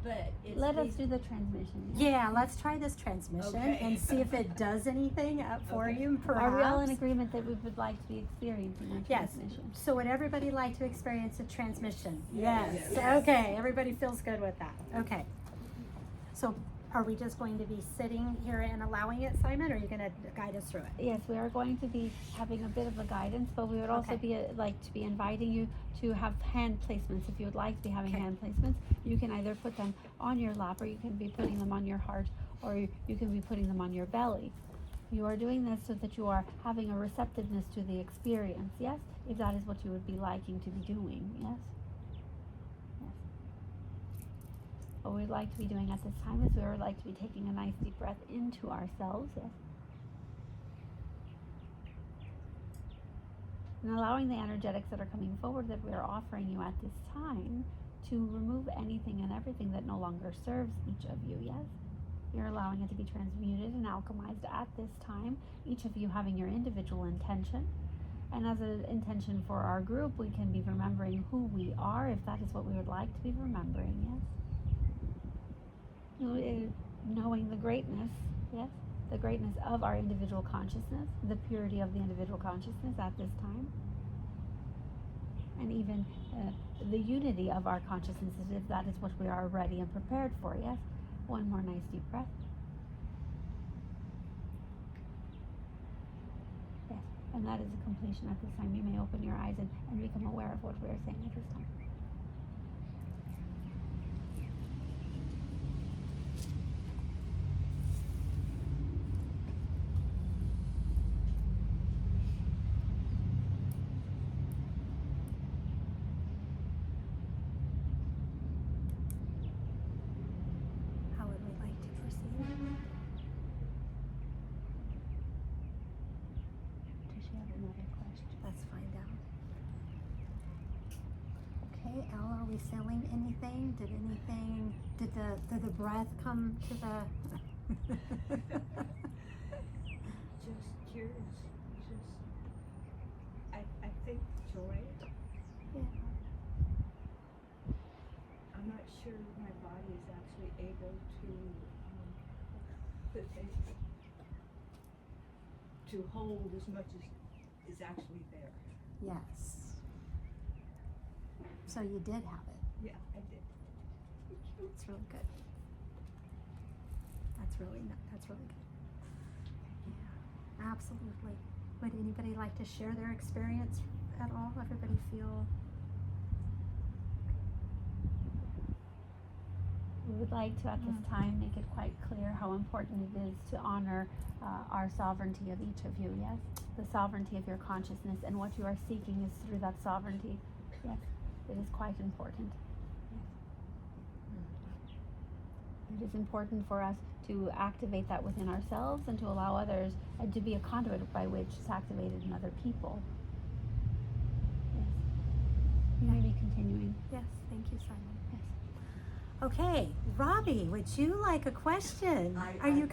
[SPEAKER 17] but it's
[SPEAKER 3] Let us do the transmission.
[SPEAKER 5] Yeah, let's try this transmission and see if it does anything for you, perhaps.
[SPEAKER 3] Are we all in agreement that we would like to be experiencing a
[SPEAKER 5] Yes.
[SPEAKER 3] transmission?
[SPEAKER 5] So would everybody like to experience a transmission? Yes.
[SPEAKER 17] Yes.
[SPEAKER 5] Okay, everybody feels good with that. Okay. So are we just going to be sitting here and allowing it, Simon, or are you going to guide us through it?
[SPEAKER 3] Yes, we are going to be having a bit of a guidance, but we would also be like to be inviting you to have hand placements. If you would like to be having hand placements, you can either put them on your lap, or you can be putting them on your heart, or you can be putting them on your belly. You are doing this so that you are having a receptiveness to the experience, yes? If that is what you would be liking to be doing, yes? What we'd like to be doing at this time is we would like to be taking a nice deep breath into ourselves, yes? And allowing the energetics that are coming forward that we are offering you at this time to remove anything and everything that no longer serves each of you, yes? You're allowing it to be transmuted and alchemized at this time, each of you having your individual intention. And as an intention for our group, we can be remembering who we are, if that is what we would like to be remembering, yes? Knowing the greatness, yes? the greatness of our individual consciousness, the purity of the individual consciousness at this time, and even the unity of our consciousnesses, if that is what we are ready and prepared for. Yes. One more nice deep breath. Yes. And that is a completion at this time. You may open your eyes and become aware of what we are saying at this time.
[SPEAKER 5] How would we like to proceed?
[SPEAKER 3] Does she have another question?
[SPEAKER 5] Let's find out. Okay, Elle, are we feeling anything? Did the breath come to the?
[SPEAKER 17] Just curious, I think joy.
[SPEAKER 5] Yeah.
[SPEAKER 17] I'm not sure my body is actually able to hold as much as is actually there.
[SPEAKER 5] Yes. So you did have it.
[SPEAKER 17] Yeah, I did.
[SPEAKER 5] That's really good. That's really good. Yeah, absolutely. Would anybody like to share their experience at all? Everybody feel?
[SPEAKER 3] We would like to, at this time, make it quite clear how important it is to honor our sovereignty of each of you, yes? The sovereignty of your consciousness, and what you are seeking is through that sovereignty. Yes, it is quite important. It is important for us to activate that within ourselves and to allow others, and to be a conduit by which it's activated in other people. Yes. You may be continuing.
[SPEAKER 5] Yes, thank you, Simon. Yes. Okay, Robbie, would you like a question? Are you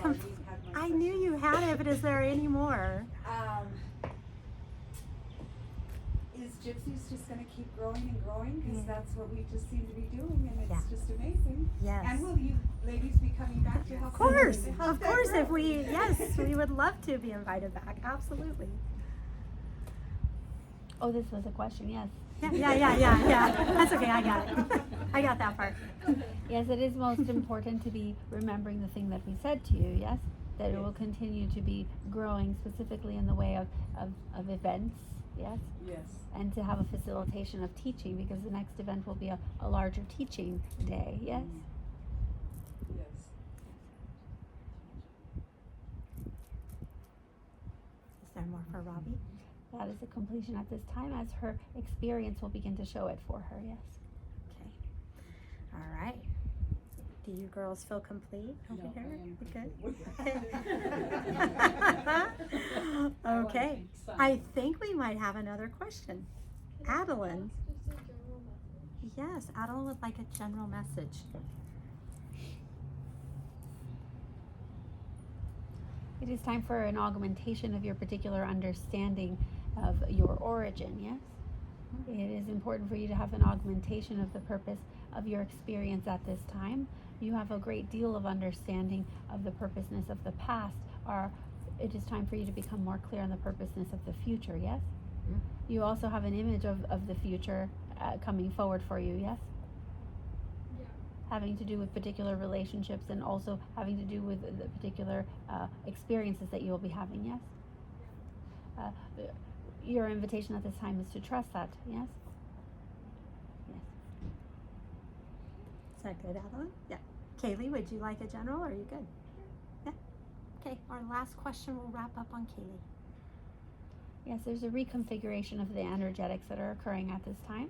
[SPEAKER 5] I knew you had it, but is there any more?
[SPEAKER 1] Is Gypsies just going to keep growing and growing? Because
[SPEAKER 5] Yeah.
[SPEAKER 1] that's what we just seem to be doing, and it's
[SPEAKER 5] Yeah.
[SPEAKER 1] just amazing.
[SPEAKER 5] Yes.
[SPEAKER 1] And will you ladies be coming back to help?
[SPEAKER 5] Of course,
[SPEAKER 1] help that
[SPEAKER 5] if
[SPEAKER 1] grow?
[SPEAKER 5] yes, we would love to be invited back, absolutely.
[SPEAKER 3] Oh, this was a question, yes.
[SPEAKER 5] Yeah. That's okay, I got it. I got that part.
[SPEAKER 3] Yes, it is most important to be remembering the thing that we said to you, yes? That it will continue to be growing specifically in the way of events, yes?
[SPEAKER 1] Yes.
[SPEAKER 3] And to have a facilitation of teaching, because the next event will be a larger teaching day, yes?
[SPEAKER 1] Yes.
[SPEAKER 5] Is there more for Robbie?
[SPEAKER 3] That is a completion at this time, as her experience will begin to show it for her, yes?
[SPEAKER 5] Okay. All right. Do you girls feel complete over
[SPEAKER 14] No,
[SPEAKER 5] here?
[SPEAKER 14] I am
[SPEAKER 5] You
[SPEAKER 14] complete.
[SPEAKER 5] good? Okay. I think we might have another question. Adeline. Yes, Adeline would like a general message.
[SPEAKER 3] It is time for an augmentation of your particular understanding of your origin, yes? It is important for you to have an augmentation of the purpose of your experience at this time. You have a great deal of understanding of the purposeness of the past. It is time for you to become more clear on the purposeness of the future, yes? You also have an image of the future coming forward for you, yes? Having to do with particular relationships, and also having to do with the particular experiences that you will be having, yes? Your invitation at this time is to trust that, yes? Yes.
[SPEAKER 5] Is that good, Adeline? Yeah. Kaylee, would you like a general, or are you good? Yeah. Okay, our last question will wrap up on Kaylee.
[SPEAKER 3] Yes, there's a reconfiguration of the energetics that are occurring at this time,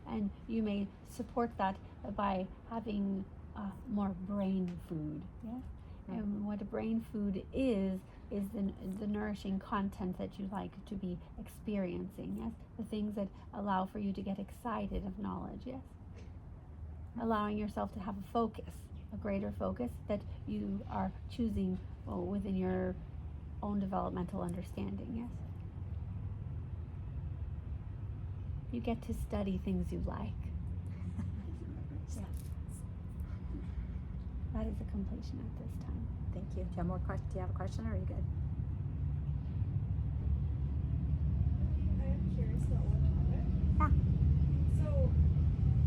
[SPEAKER 3] and you may support that by having more brain food, yes? And what a brain food is the nourishing content that you like to be experiencing, yes? The things that allow for you to get excited of knowledge, yes? Allowing yourself to have a focus, a greater focus that you are choosing within your own developmental understanding, yes? You get to study things you like. Yeah. That is a completion at this time.
[SPEAKER 5] Thank you. you. Do you have more questions? Do you have a question, or are you good?
[SPEAKER 18] I am curious about one topic.
[SPEAKER 5] Yeah.
[SPEAKER 18] So,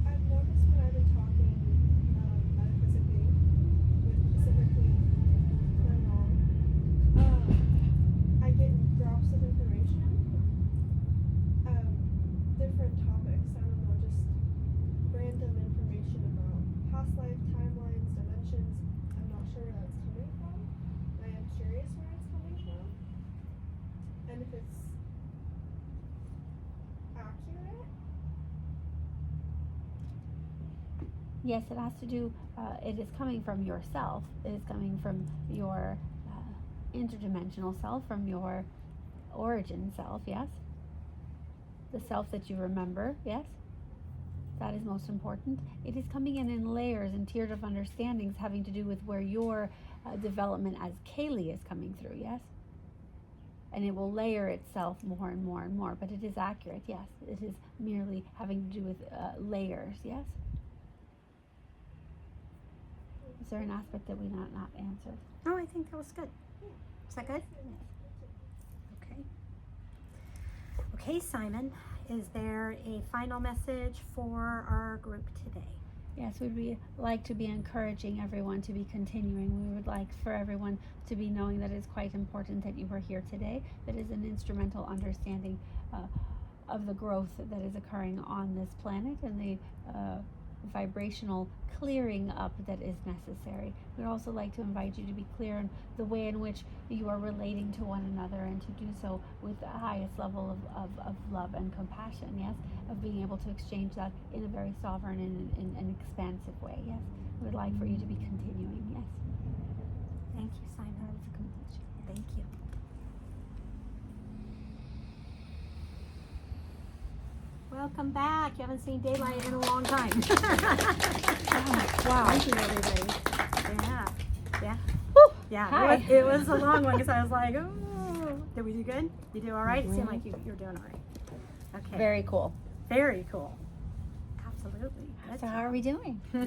[SPEAKER 18] I've noticed when I've been talking metaphysically with specifically my mom, I get drops of information, different topics. I don't know, just random information about past life, timelines, dimensions. I'm not sure where that's coming from. I am curious where it's coming from, and if it's accurate.
[SPEAKER 3] Yes, it has to do, it is coming from yourself. It is coming from your interdimensional self, from your origin self, yes? The self that you remember, yes? That is most important. It is coming in layers and tiers of understandings having to do with where your development as Kaylee is coming through, yes? And it will layer itself more and more and more, but it is accurate, yes. It is merely having to do with layers, yes? Is there an aspect that we not answered?
[SPEAKER 5] No, I think that was good. Is that good? Okay. Okay, Simon, is there a final message for our group today?
[SPEAKER 3] Yes, we'd like to be encouraging everyone to be continuing. We would like for everyone to be knowing that it's quite important that you were here today. That is an instrumental understanding of the growth that is occurring on this planet and the vibrational clearing up that is necessary. We'd also like to invite you to be clear in the way in which you are relating to one another, and to do so with the highest level of love and compassion, yes? Of being able to exchange that in a very sovereign and an expansive way, yes? We would like for you to be continuing, yes?
[SPEAKER 5] Thank you, Simon. That was a completion. Thank you. Welcome back. You haven't seen daylight in a long time.
[SPEAKER 3] Wow.
[SPEAKER 5] Thank you, everybody. Yeah. Yeah.
[SPEAKER 3] Woo.
[SPEAKER 5] Yeah.
[SPEAKER 3] Hi.
[SPEAKER 5] It was a long one because I was like, oh. Did we do good? You do all right? It seemed like you're doing all right. Okay.
[SPEAKER 3] Very cool.
[SPEAKER 5] Very cool. Absolutely. Good.
[SPEAKER 3] So how are we doing?
[SPEAKER 5] Yeah,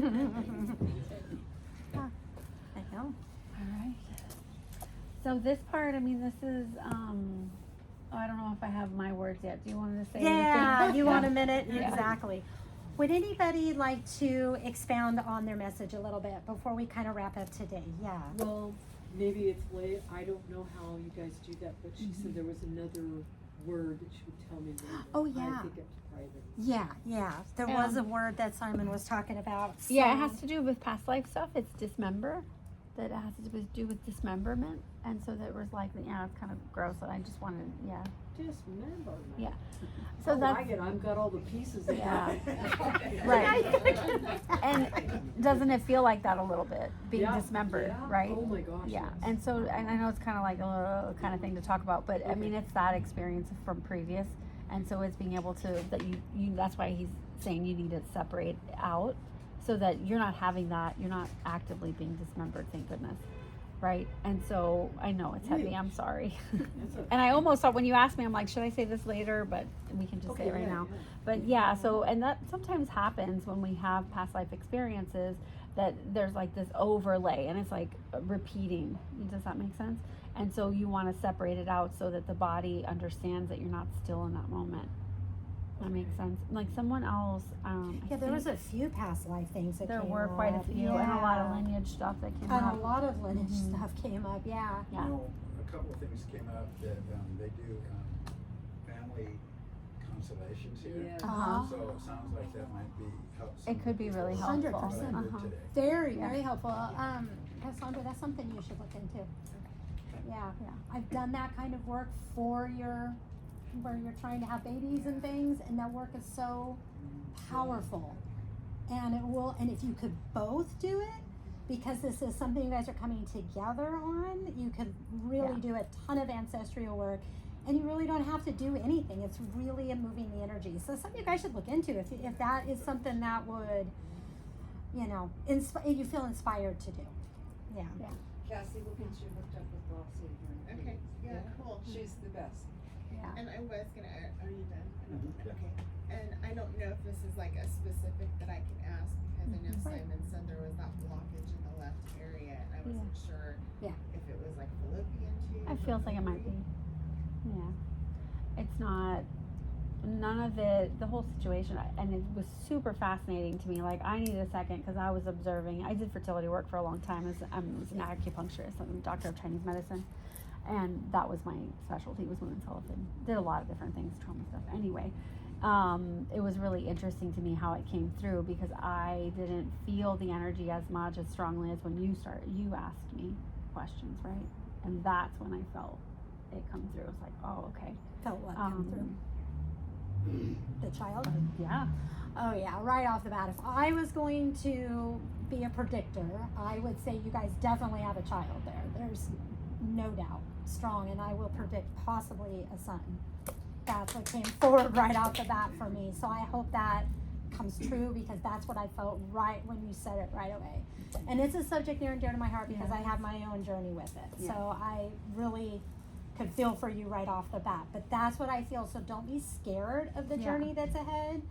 [SPEAKER 5] I know.
[SPEAKER 3] All right. So this part, I mean, this is, I don't know if I have my words yet. Do you want to say
[SPEAKER 5] Yeah,
[SPEAKER 3] anything?
[SPEAKER 5] you want a minute?
[SPEAKER 3] Yeah.
[SPEAKER 5] Exactly. Would anybody like to expound on their message a little bit before we kind of wrap up today? Yeah.
[SPEAKER 7] Well, maybe it's late. I don't know how you guys do that, but she said there was another word that she would tell me later.
[SPEAKER 5] Oh, yeah.
[SPEAKER 7] I think it's private.
[SPEAKER 5] Yeah. There was a word that Simon was talking about.
[SPEAKER 3] Yeah, it
[SPEAKER 5] so-
[SPEAKER 3] has to do with past life stuff. It's dismember. That it has to do with dismemberment. And so that was like, it's kind of gross. And I just wanted,
[SPEAKER 7] Dismemberment.
[SPEAKER 3] Yeah. So
[SPEAKER 7] Oh,
[SPEAKER 3] that's,
[SPEAKER 7] I get. I've got all the pieces. Of
[SPEAKER 3] Yeah.
[SPEAKER 7] that.
[SPEAKER 3] Right. And doesn't it feel like that a little bit, being
[SPEAKER 7] Yeah,
[SPEAKER 3] dismembered,
[SPEAKER 7] yeah.
[SPEAKER 3] right?
[SPEAKER 7] Oh my gosh,
[SPEAKER 3] Yeah.
[SPEAKER 7] yes.
[SPEAKER 3] And so, and I know it's kind of like a little kind of thing to talk about, but I mean, it's that experience from previous. And so it's being able to, that you that's why he's saying you need to separate out so that you're not having that, you're not actively being dismembered, thank goodness. Right? And so I know it's heavy, I'm sorry. And I almost thought when you asked me, I'm like, should I say this later? But we can just say it right now. But yeah, so, and that sometimes happens when we have past life experiences, that there's like this overlay and it's like repeating. Does that make sense? And so you want to separate it out so that the body understands that you're not still in that moment. That makes sense. Like someone else,
[SPEAKER 5] Yeah, there was a few past life things that
[SPEAKER 3] there
[SPEAKER 5] came
[SPEAKER 3] were quite a
[SPEAKER 5] up.
[SPEAKER 3] few, and a lot of lineage stuff that came
[SPEAKER 5] And
[SPEAKER 3] up.
[SPEAKER 5] a lot of lineage
[SPEAKER 3] Mhm.
[SPEAKER 5] stuff came up, yeah.
[SPEAKER 3] Yeah.
[SPEAKER 4] You know, a couple of things came up that they do family constellations here.
[SPEAKER 5] Yeah. Uh-huh.
[SPEAKER 4] So it sounds like that might be helpful.
[SPEAKER 3] It could be really helpful.
[SPEAKER 5] 100%.
[SPEAKER 4] Today.
[SPEAKER 5] Very,
[SPEAKER 3] Yeah.
[SPEAKER 5] very helpful. Cassandra, that's something you should look into. Yeah. I've done that kind of work where you're trying to have babies and things, and that work is so powerful. And if you could both do it, because this is something you guys are coming together on, you could really do a ton of ancestral work, and you really don't have to do anything. It's really a moving the energy. So something you guys should look into if that is something that would, you feel inspired to do. Yeah.
[SPEAKER 19] Cassie, we'll get you hooked up with Roxy again.
[SPEAKER 6] Okay, yeah, cool.
[SPEAKER 19] She's the best.
[SPEAKER 3] Yeah.
[SPEAKER 6] And I was gonna, are you done?
[SPEAKER 4] Mhm.
[SPEAKER 6] Okay, and I don't know if this is like a specific that I can ask, because I know
[SPEAKER 3] Right.
[SPEAKER 6] Simon said there was that blockage in the left area, and I wasn't sure
[SPEAKER 5] Yeah.
[SPEAKER 6] if
[SPEAKER 3] It feels like it might be. Yeah. It's not, none of it, the whole situation, and it was super fascinating to me. Like, I needed a second because I was observing. I did fertility work for a long time as I was an acupuncturist. I'm a doctor of Chinese medicine. And that was my specialty, was women's health, and did a lot of different things, trauma stuff. Anyway, it was really interesting to me how it came through because I didn't feel the energy as much, as strongly as when you asked me questions, right? And that's when I felt it come through. It was like, oh, okay.
[SPEAKER 5] Felt what come through? The child?
[SPEAKER 3] Yeah.
[SPEAKER 5] Oh yeah, right off the bat. If I was going to be a predictor, I would say you guys definitely have a child there. There's no doubt. Strong, and I will predict possibly a son. That's what came forward right off the bat for me. So I hope that comes true because that's what I felt right when you said it right away. And it's a subject near and dear to my heart because I have my own journey with it.
[SPEAKER 3] Yeah.
[SPEAKER 5] So I really could feel for you right off the bat. But that's what I feel. So don't be scared of the journey that's ahead.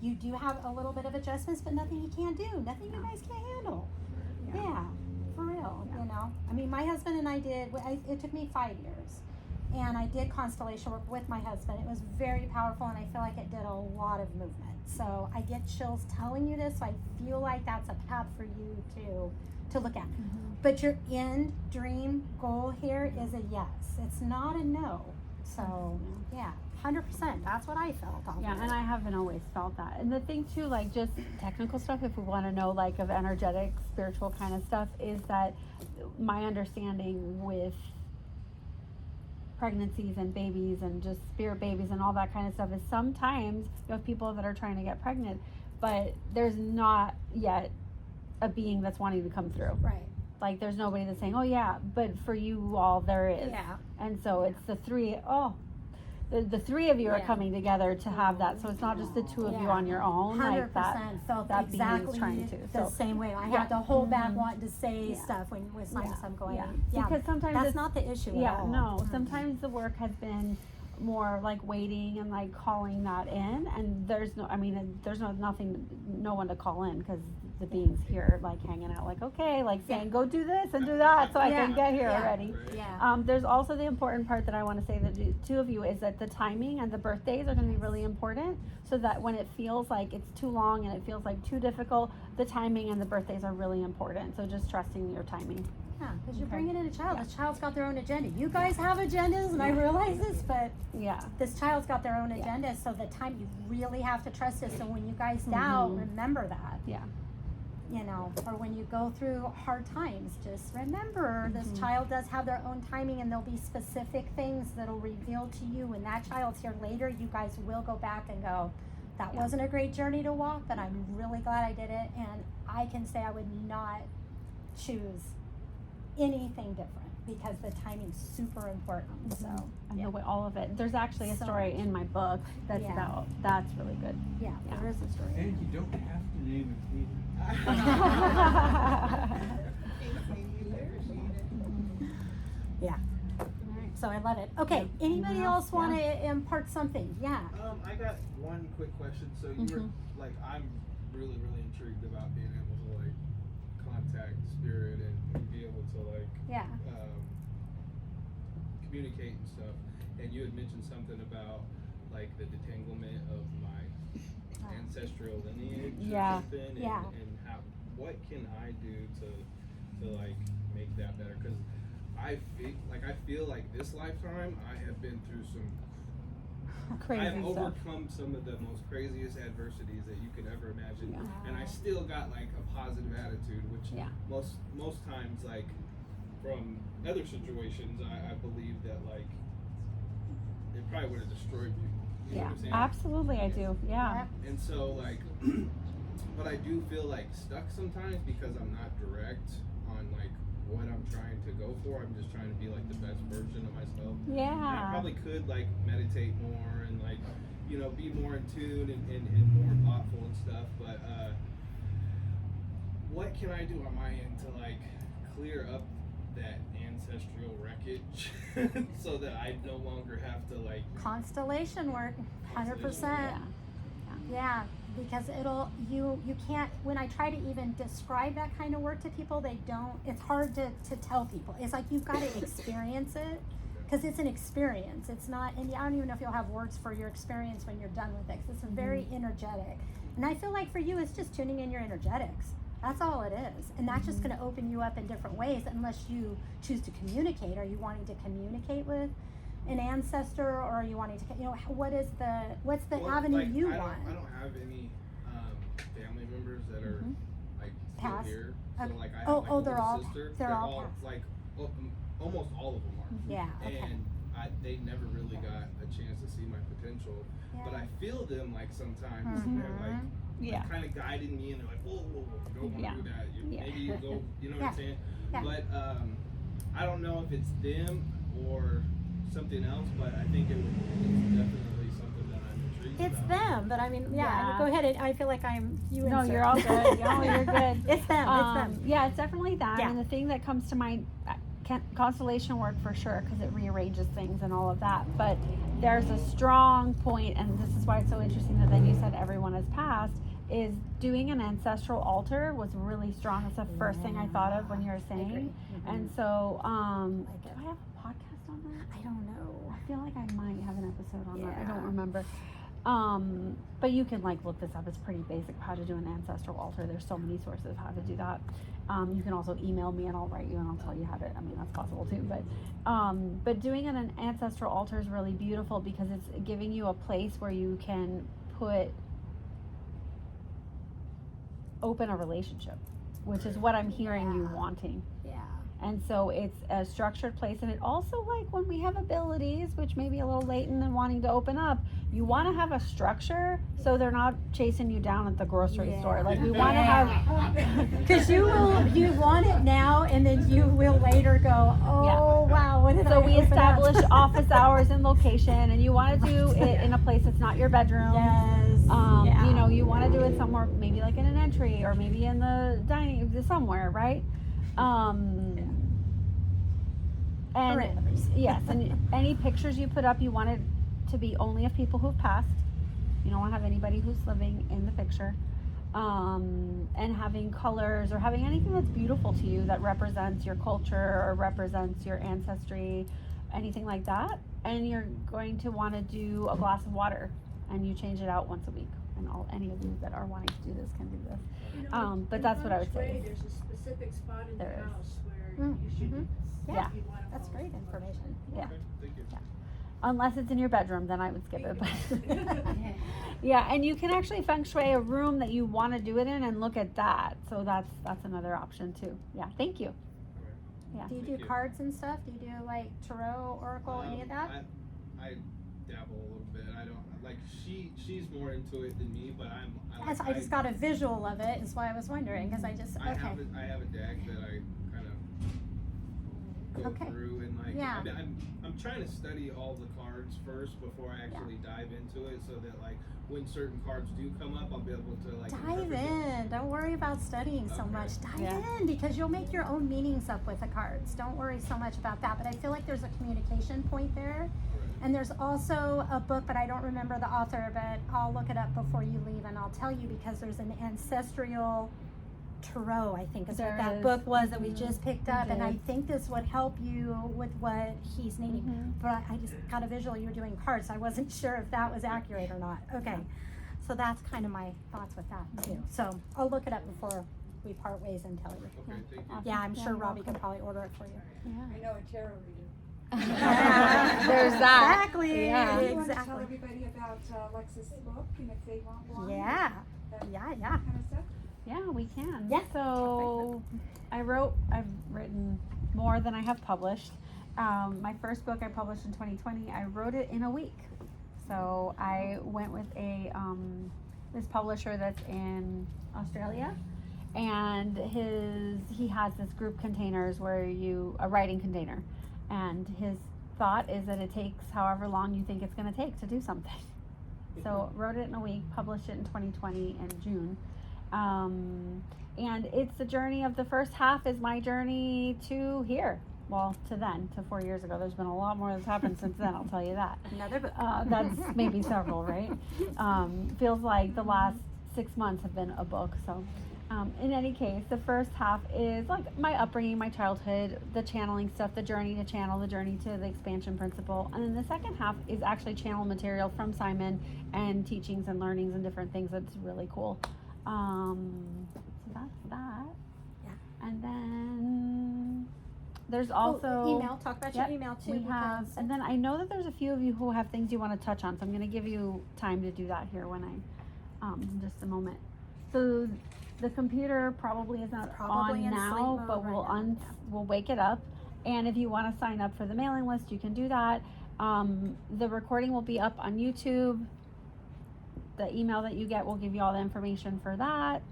[SPEAKER 5] You do have a little bit of adjustments, but nothing you can't do. Nothing you guys can't handle. Yeah, for real, you know. I mean, my husband and I did, it took me 5 years. And I did constellation work with my husband. It was very powerful, and I feel like it did a lot of movement. So I get chills telling you this, so I feel like that's a path for you to look at. But your end dream goal here is a yes. It's not a no. So, yeah, 100%. That's what I felt.
[SPEAKER 3] Yeah, and I haven't always felt that. And the thing too, like just technical stuff, if we want to know like of energetic, spiritual kind of stuff, is that my understanding with pregnancies and babies and just spirit babies and all that kind of stuff is sometimes you have people that are trying to get pregnant, but there's not yet a being that's wanting to come through.
[SPEAKER 5] Right.
[SPEAKER 3] Like there's nobody that's saying, oh yeah, but for you all there is.
[SPEAKER 5] Yeah.
[SPEAKER 3] And so it's the three of you are coming together to have that. So it's not just the two of you on your own.
[SPEAKER 5] 100%
[SPEAKER 3] like that,
[SPEAKER 5] felt
[SPEAKER 3] that
[SPEAKER 5] exactly
[SPEAKER 3] being is trying to.
[SPEAKER 5] the
[SPEAKER 3] So,
[SPEAKER 5] same way. I
[SPEAKER 3] yeah.
[SPEAKER 5] had to hold back wanting to say stuff when with signs
[SPEAKER 3] Yeah.
[SPEAKER 5] I'm going.
[SPEAKER 3] Yeah. Because sometimes
[SPEAKER 5] that's
[SPEAKER 3] it's
[SPEAKER 5] not the issue
[SPEAKER 3] Yeah,
[SPEAKER 5] at all.
[SPEAKER 3] no. Sometimes the work has been more like waiting and like calling that in, and there's no one to call in because the being's here like hanging out like okay, like saying go do this and do that so I can get here already.
[SPEAKER 5] Yeah.
[SPEAKER 3] There's also the important part that I want to say that the two of you is that the timing and the birthdays are going to be really important, so that when it feels like it's too long and it feels like too difficult, the timing and the birthdays are really important. So just trusting your timing.
[SPEAKER 5] Yeah, because you're bringing in a child. This child's got their own agenda. You guys have agendas, and I realize this, but this child's got their own agenda. So the time you really have to trust it. So when you guys doubt, remember that.
[SPEAKER 3] Yeah.
[SPEAKER 5] You know, or when you go through hard times, just remember this child does have their own timing, and there'll be specific things that'll reveal to you. When that child's here later, you guys will go back and go, that wasn't a great journey to walk, but I'm really glad I did it. And I can say I would not choose anything different because the timing's super important. So
[SPEAKER 3] and the way all of it. There's actually a story in my book that's about that's really good.
[SPEAKER 5] Yeah, there is a story.
[SPEAKER 16] And you don't have to name it either.
[SPEAKER 5] Yeah. So I love it. Okay, anybody else want to impart something? Yeah.
[SPEAKER 8] I got one quick question. So you were like, I'm really intrigued about being able to like contact spirit and be able to like communicate and stuff. And you had mentioned something about like the detanglement of my ancestral lineage or something, and how what can I do to like make that better? Because I feel like this lifetime I have been through some
[SPEAKER 3] crazy
[SPEAKER 8] I've
[SPEAKER 3] stuff.
[SPEAKER 8] overcome some of the most craziest adversities that you could ever imagine, and I still got like a positive attitude, which most times like from other situations I believe that like it probably would have destroyed me. You know what I'm saying?
[SPEAKER 3] Absolutely, I do. Yeah.
[SPEAKER 8] And so like, but I do feel like stuck sometimes because I'm not direct on like what I'm trying to go for. I'm just trying to be like the best version of myself.
[SPEAKER 3] Yeah.
[SPEAKER 8] And I probably could like meditate more and like, you know, be more in tune and more thoughtful and stuff. But what can I do on my end to like clear up that ancestral wreckage so that I no longer have to like
[SPEAKER 5] Constellation work, 100%. Yeah. because you can't, when I try to even describe that kind of work to people, it's hard to tell people. It's like you've got to experience it, because it's an experience. It's not, and I don't even know if you'll have words for your experience when you're done with it, because it's very energetic. And I feel like for you, it's just tuning in your energetics. That's all it is. And that's just going to open you up in different ways, unless you choose to communicate. Are you wanting to communicate with an ancestor, or are you wanting to, what's the avenue you want?
[SPEAKER 8] I don't have any family members that are like still
[SPEAKER 5] Past?
[SPEAKER 8] here. So
[SPEAKER 5] Okay.
[SPEAKER 8] like I have
[SPEAKER 5] Oh,
[SPEAKER 8] like
[SPEAKER 5] oh,
[SPEAKER 8] a
[SPEAKER 5] they're
[SPEAKER 8] little
[SPEAKER 5] all-
[SPEAKER 8] sister.
[SPEAKER 5] they're all past.
[SPEAKER 8] like almost all of them are.
[SPEAKER 5] Yeah, okay.
[SPEAKER 8] And they never really got a chance to see my potential. But I feel them like sometimes they're like kind of guiding me, and they're like, whoa, don't want to do that. Maybe you go, you know what I'm saying?
[SPEAKER 5] Yeah.
[SPEAKER 8] But I don't know if it's them or something else, but I think it's definitely something that I'm intrigued
[SPEAKER 5] It's
[SPEAKER 8] about.
[SPEAKER 5] them, but I mean, go ahead. I feel like you.
[SPEAKER 3] No,
[SPEAKER 5] insert.
[SPEAKER 3] you're all good. You're good.
[SPEAKER 5] It's them.
[SPEAKER 3] Yeah, it's definitely that.
[SPEAKER 5] Yeah.
[SPEAKER 3] And the thing that comes to mind, constellation work for sure, because it rearranges things and all of that. But there's a strong point, and this is why it's so interesting that then you said everyone has passed, is doing an ancestral altar was really strong. It's the first thing I thought of when you were saying. And so, do I have a podcast on that?
[SPEAKER 5] I don't know.
[SPEAKER 3] I feel like I might have an episode on that. I don't remember. But you can look this up. It's pretty basic how to do an ancestral altar. There's so many sources of how to do that. You can also email me and I'll write you and I'll tell you how to. I mean, that's possible too. But doing an ancestral altar is really beautiful because it's giving you a place where you can open a relationship, which is what I'm hearing you wanting.
[SPEAKER 5] Yeah.
[SPEAKER 3] And so it's a structured place, and it also, when we have abilities, which may be a little latent and wanting to open up, you want to have a structure so they're not chasing you down at the grocery store. We want to have,
[SPEAKER 5] because you want it now, and then you will later go, wow, what did I
[SPEAKER 3] so we
[SPEAKER 5] open up?
[SPEAKER 3] establish office hours and location, and you want to do it in a place that's not your bedroom.
[SPEAKER 5] Yes.
[SPEAKER 3] You want to do it somewhere, maybe like in an entry, or maybe in the dining, somewhere, right? And yes, and any pictures you put up, you want it to be only of people who've passed. You don't want to have anybody who's living in the picture. And having colors or having anything that's beautiful to you that represents your culture or represents your ancestry, anything like that. And you're going to want to do a glass of water, and you change it out once a week. And any of you that are wanting to do this can do this. But that's what I would say.
[SPEAKER 12] There's a specific spot in the
[SPEAKER 3] There is.
[SPEAKER 12] house where you should.
[SPEAKER 5] Yeah.
[SPEAKER 12] if you wanna
[SPEAKER 5] That's
[SPEAKER 12] follow
[SPEAKER 5] great
[SPEAKER 12] the
[SPEAKER 5] information.
[SPEAKER 3] Yeah.
[SPEAKER 8] Okay, thank you.
[SPEAKER 3] Yeah. Unless it's in your bedroom, then I would skip it. But yeah, and you can actually feng shui a room that you want to do it in and look at that. So that's another option too. Yeah, thank you. Yeah.
[SPEAKER 5] Do you do cards and stuff? Do you do tarot, oracle, any of that?
[SPEAKER 8] I dabble a little bit. I don't she's more into it than me, but
[SPEAKER 5] I just got a visual of it. Is why I was wondering, because I
[SPEAKER 8] have a deck that I kind of go through and I'm trying to study all the cards first before I actually dive into it, so that when certain cards do come up, I'll be able to
[SPEAKER 5] dive in. Don't worry about studying so much. Dive in, because you'll make your own meanings up with the cards. Don't worry so much about that. But I feel like there's a communication point there. And there's also a book, but I don't remember the author, but I'll look it up before you leave and I'll tell you, because there's an ancestral tarot, I think is what that book was that we just picked up. And I think this would help you with what he's needing. But I just got a visual, you were doing cards, so I wasn't sure if that was accurate or not. Okay. So that's kind of my thoughts with that too. So I'll look it up before we part ways and tell you.
[SPEAKER 8] Okay, thank you.
[SPEAKER 5] Yeah, I'm sure Robbie could probably order it for you.
[SPEAKER 3] Yeah.
[SPEAKER 17] I know a tarot reader.
[SPEAKER 3] There's that.
[SPEAKER 5] Exactly.
[SPEAKER 3] Yeah.
[SPEAKER 17] Do you want to tell everybody about Alexis' book, and if they want one?
[SPEAKER 5] Yeah.
[SPEAKER 17] Kind of stuff?
[SPEAKER 3] Yeah, we can.
[SPEAKER 5] Yeah.
[SPEAKER 3] So I've written more than I have published. My first book I published in 2020, I wrote it in a week. So I went with this publisher that's in Australia, and he has this group containers where a writing container, and his thought is that it takes however long you think it's going to take to do something. So wrote it in a week, published it in 2020 in June. And it's the journey of the first half is my journey to here. Well, to 4 years ago. There's been a lot more that's happened since then, I'll tell you that.
[SPEAKER 5] Another book.
[SPEAKER 3] That's maybe several, right? Feels like the last 6 months have been a book. So in any case, the first half is like my upbringing, my childhood, the channeling stuff, the journey to channel, the journey to the expansion principle. And then the second half is actually channel material from Simon and teachings and learnings and different things. That's really cool. So that's that.
[SPEAKER 5] Yeah.
[SPEAKER 3] And then there's also
[SPEAKER 5] email. Talk about your email too.
[SPEAKER 3] We have, and then I know that there's a few of you who have things you want to touch on, so I'm going to give you time to do that here when I, in just a moment. So the computer probably is not
[SPEAKER 5] Probably
[SPEAKER 3] on
[SPEAKER 5] in
[SPEAKER 3] now,
[SPEAKER 5] sleep mode
[SPEAKER 3] but
[SPEAKER 5] right now, yeah.
[SPEAKER 3] we'll wake it up. And if you want to sign up for the mailing list, you can do that. The recording will be up on YouTube. The email that you get will give you all the information for that.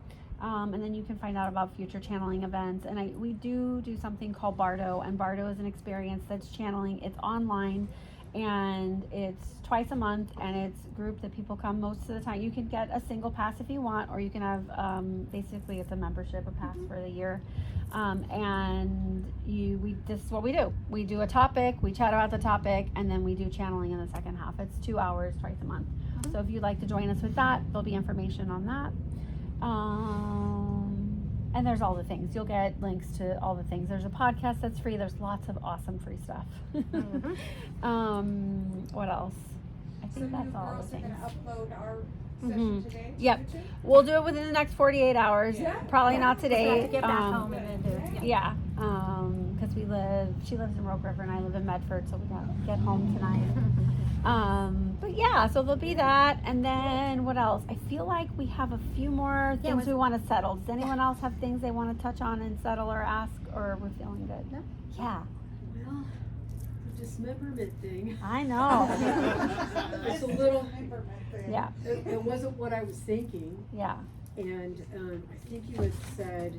[SPEAKER 3] And then you can find out about future channeling events. And we do something called Bardo, and Bardo is an experience that's channeling. It's online, and it's twice a month, and it's group that people come most of the time. You can get a single pass if you want, or you can have basically it's a membership, a pass for the year. And this is what we do. We do a topic, we chat about the topic, and then we do channeling in the second half. It's 2 hours twice a month. So if you'd like to join us with that, there'll be information on that. And there's all the things. You'll get links to all the things. There's a podcast that's free. There's lots of awesome free stuff. What else? I think that's all the things.
[SPEAKER 1] Upload our session today? to
[SPEAKER 3] Yep.
[SPEAKER 1] YouTube?
[SPEAKER 3] We'll do it within the next 48 hours.
[SPEAKER 1] Yeah.
[SPEAKER 3] Probably
[SPEAKER 5] Yeah.
[SPEAKER 3] not
[SPEAKER 5] Just have
[SPEAKER 3] today.
[SPEAKER 5] to get back home and then do it.
[SPEAKER 3] Yeah. Because she lives in Rogue River and I live in Medford, so we gotta get home tonight. But yeah, so there'll be that. And then what else? I feel like we have a few more things we want to settle. Does anyone else have things they want to touch on and settle or ask, or we're feeling good? No? Yeah.
[SPEAKER 7] Well, the dismemberment thing.
[SPEAKER 3] I know.
[SPEAKER 7] It's a little.
[SPEAKER 3] Yeah.
[SPEAKER 7] It wasn't what I was thinking.
[SPEAKER 3] Yeah.
[SPEAKER 7] And I think you had said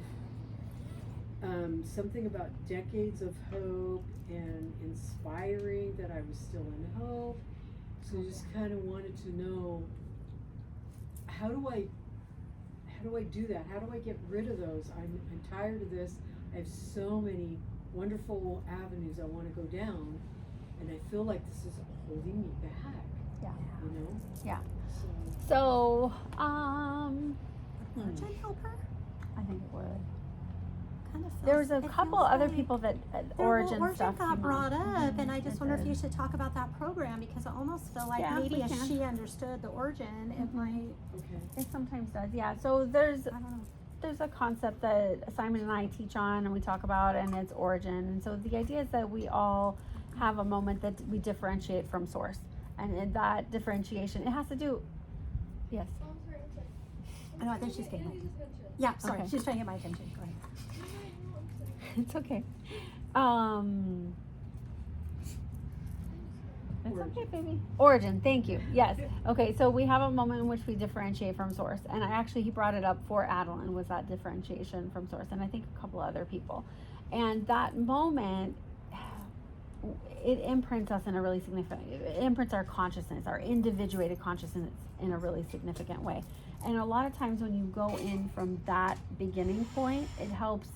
[SPEAKER 7] something about decades of hope and inspiring that I was still in hope. So I just kind of wanted to know, how do I do that? How do I get rid of those? I'm tired of this. I have so many wonderful avenues I want to go down, and I feel like this is holding me back.
[SPEAKER 3] Yeah.
[SPEAKER 7] You know?
[SPEAKER 3] Yeah.
[SPEAKER 7] So,
[SPEAKER 5] Would help her?
[SPEAKER 3] I think it would.
[SPEAKER 5] Kind of
[SPEAKER 3] There was
[SPEAKER 5] feels-
[SPEAKER 3] a
[SPEAKER 5] it
[SPEAKER 3] couple
[SPEAKER 5] feels
[SPEAKER 3] other
[SPEAKER 5] like-
[SPEAKER 3] people that
[SPEAKER 5] Yeah,
[SPEAKER 3] Origin
[SPEAKER 5] well,
[SPEAKER 3] stuff
[SPEAKER 5] got
[SPEAKER 3] came
[SPEAKER 5] brought
[SPEAKER 3] up.
[SPEAKER 5] up, and I just
[SPEAKER 3] It
[SPEAKER 5] wonder if
[SPEAKER 3] did.
[SPEAKER 5] you should talk about that program, because I almost feel like
[SPEAKER 3] Yeah,
[SPEAKER 5] maybe
[SPEAKER 3] we
[SPEAKER 5] if
[SPEAKER 3] can.
[SPEAKER 5] she understood the origin, it might.
[SPEAKER 7] Okay.
[SPEAKER 3] It sometimes does, yeah. So there's
[SPEAKER 5] I don't know.
[SPEAKER 3] there's a concept that Simon and I teach on and we talk about, and it's origin. And so the idea is that we all have a moment that we differentiate from source, and in that differentiation, it has to do. Yes.
[SPEAKER 5] I know. I think she's getting it. Yeah. Sorry,
[SPEAKER 3] Okay.
[SPEAKER 5] she's trying to get my attention. Go ahead.
[SPEAKER 3] It's okay. It's okay, baby. Origin, thank you. Yes. Okay, so we have a moment in which we differentiate from source. And he brought it up for Adeline, was that differentiation from source, and I think a couple other people. And that moment, it imprints us in a really significant, it imprints our consciousness, our individuated consciousness in a really significant way. And a lot of times when you go in from that beginning point, it helps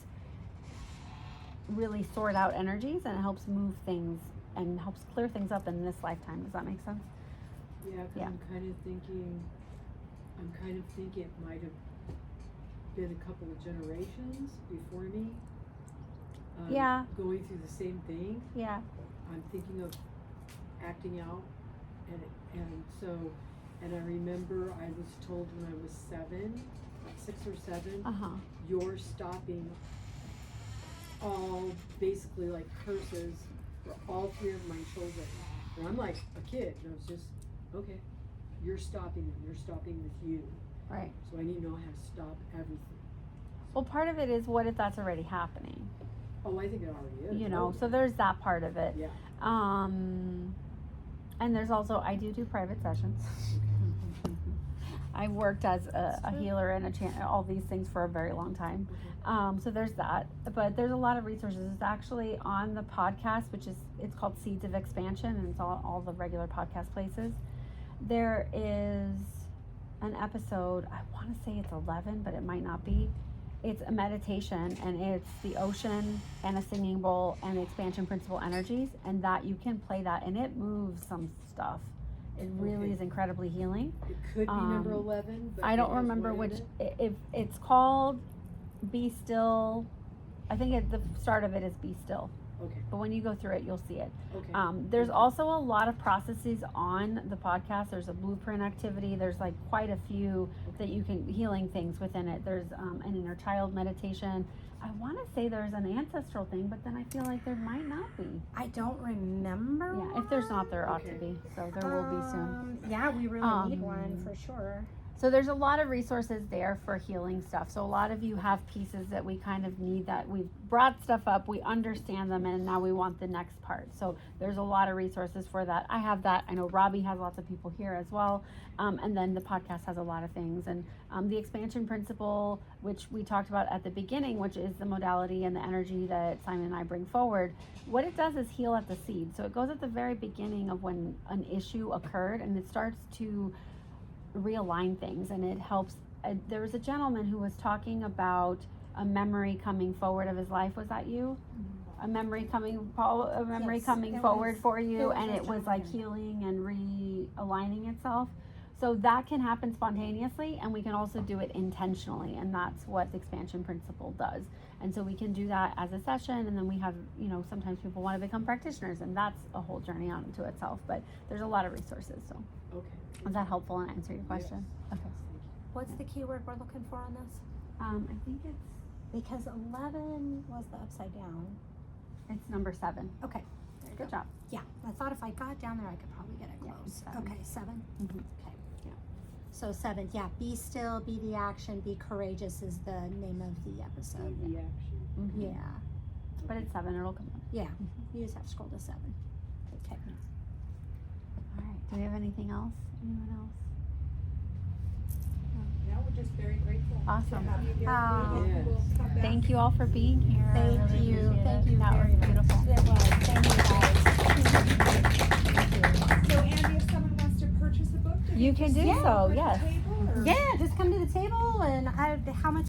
[SPEAKER 3] really sort out energies, and it helps move things and helps clear things up in this lifetime. Does that make sense?
[SPEAKER 7] Yeah, 'cause
[SPEAKER 3] Yeah.
[SPEAKER 7] I'm kind of thinking it might have been a couple of generations before me.
[SPEAKER 3] Yeah.
[SPEAKER 7] Going through the same thing.
[SPEAKER 3] Yeah.
[SPEAKER 7] I'm thinking of acting out, and I remember I was told when I was 6 or 7, you're stopping all basically like curses for all 3 of my children. And I'm like a kid, and I was just, okay, you're stopping them, you're stopping with you.
[SPEAKER 3] Right.
[SPEAKER 7] So I need to know how to stop everything.
[SPEAKER 3] Well, part of it is, what if that's already happening?
[SPEAKER 7] Oh, I think it already is.
[SPEAKER 3] You know, so there's that part of it.
[SPEAKER 7] Yeah.
[SPEAKER 3] And there's also, I do private sessions. I worked as a healer and all these things for a very long time. So there's that, but there's a lot of resources. It's actually on the podcast, it's called Seeds of Expansion, and it's all the regular podcast places. There is an episode, I want to say it's 11, but it might not be. It's a meditation, and it's the ocean and a singing bowl and the expansion principle energies, and that you can play that, and it moves some stuff. It really is incredibly healing.
[SPEAKER 7] It could be number 11, but
[SPEAKER 3] I don't
[SPEAKER 7] it has
[SPEAKER 3] remember
[SPEAKER 7] one in
[SPEAKER 3] which.
[SPEAKER 7] it.
[SPEAKER 3] If it's called Be Still, I think at the start of it is Be Still.
[SPEAKER 7] Okay.
[SPEAKER 3] But when you go through it, you'll see it.
[SPEAKER 7] Okay.
[SPEAKER 3] There's also a lot of processes on the podcast. There's a blueprint activity. There's like quite a few that you can, healing things within it. There's an inner child meditation. I want to say there's an ancestral thing, but then I feel like there might not be.
[SPEAKER 5] I don't remember.
[SPEAKER 3] Yeah, if there's not, there ought to be. So there will be soon.
[SPEAKER 5] Yeah, we really need one for sure.
[SPEAKER 3] So there's a lot of resources there for healing stuff. So a lot of you have pieces that we kind of need, that we've brought stuff up, we understand them, and now we want the next part. So there's a lot of resources for that. I have that. I know Robbie has lots of people here as well. And then the podcast has a lot of things. And the expansion principle, which we talked about at the beginning, which is the modality and the energy that Simon and I bring forward, what it does is heal at the seed. So it goes at the very beginning of when an issue occurred, and it starts to realign things, and it helps. There was a gentleman who was talking about a memory coming forward of his life. Was that you? A memory coming,
[SPEAKER 5] Yes,
[SPEAKER 3] coming
[SPEAKER 5] it
[SPEAKER 3] forward
[SPEAKER 5] was-
[SPEAKER 3] for you,
[SPEAKER 5] it
[SPEAKER 3] and
[SPEAKER 5] was
[SPEAKER 3] it
[SPEAKER 5] a
[SPEAKER 3] was like
[SPEAKER 5] gentleman.
[SPEAKER 3] healing and realigning itself. So that can happen spontaneously, and we can also do it intentionally, and that's what the expansion principle does. And so we can do that as a session, and then we have, sometimes people want to become practitioners, and that's a whole journey unto itself. But there's a lot of resources. So,
[SPEAKER 7] Okay.
[SPEAKER 3] is that helpful in answering your question?
[SPEAKER 7] Yes.
[SPEAKER 3] Okay.
[SPEAKER 5] What's the keyword we're looking for on this?
[SPEAKER 3] I think it's
[SPEAKER 5] Because 11 was the upside down.
[SPEAKER 3] number 7.
[SPEAKER 5] Okay. There you
[SPEAKER 3] Good
[SPEAKER 5] go.
[SPEAKER 3] job.
[SPEAKER 5] Yeah, I thought if I got down there, I could probably get it
[SPEAKER 3] Yeah,
[SPEAKER 5] close.
[SPEAKER 3] 7.
[SPEAKER 5] Okay, 7.
[SPEAKER 3] Mm-hmm.
[SPEAKER 5] Okay.
[SPEAKER 3] Yeah.
[SPEAKER 5] So 7, yeah. Be still, be the action, be courageous is the name of the episode.
[SPEAKER 7] The action.
[SPEAKER 3] Mm-hmm.
[SPEAKER 5] Yeah.
[SPEAKER 3] But it's 7. It'll come up.
[SPEAKER 5] Yeah. You just have to scroll to 7. Okay.
[SPEAKER 3] All right. Do we have anything else? Anyone else?
[SPEAKER 18] Now we're just very grateful
[SPEAKER 3] Awesome.
[SPEAKER 18] to have you here.
[SPEAKER 5] Oh.
[SPEAKER 7] Yes.
[SPEAKER 18] We'll come back.
[SPEAKER 3] Thank you all for being here. I
[SPEAKER 5] Thank
[SPEAKER 3] really
[SPEAKER 5] you.
[SPEAKER 3] appreciate
[SPEAKER 5] Thank
[SPEAKER 3] it.
[SPEAKER 5] you
[SPEAKER 3] That
[SPEAKER 5] very
[SPEAKER 3] was
[SPEAKER 5] much.
[SPEAKER 3] beautiful.
[SPEAKER 5] It was. Thank you guys.
[SPEAKER 1] So Andy, if someone wants to purchase a book, do
[SPEAKER 3] You
[SPEAKER 1] they
[SPEAKER 3] can
[SPEAKER 1] just
[SPEAKER 3] do
[SPEAKER 1] come
[SPEAKER 3] so,
[SPEAKER 1] to the
[SPEAKER 3] yes.
[SPEAKER 1] table, or-
[SPEAKER 5] Yeah, just come to the table and how much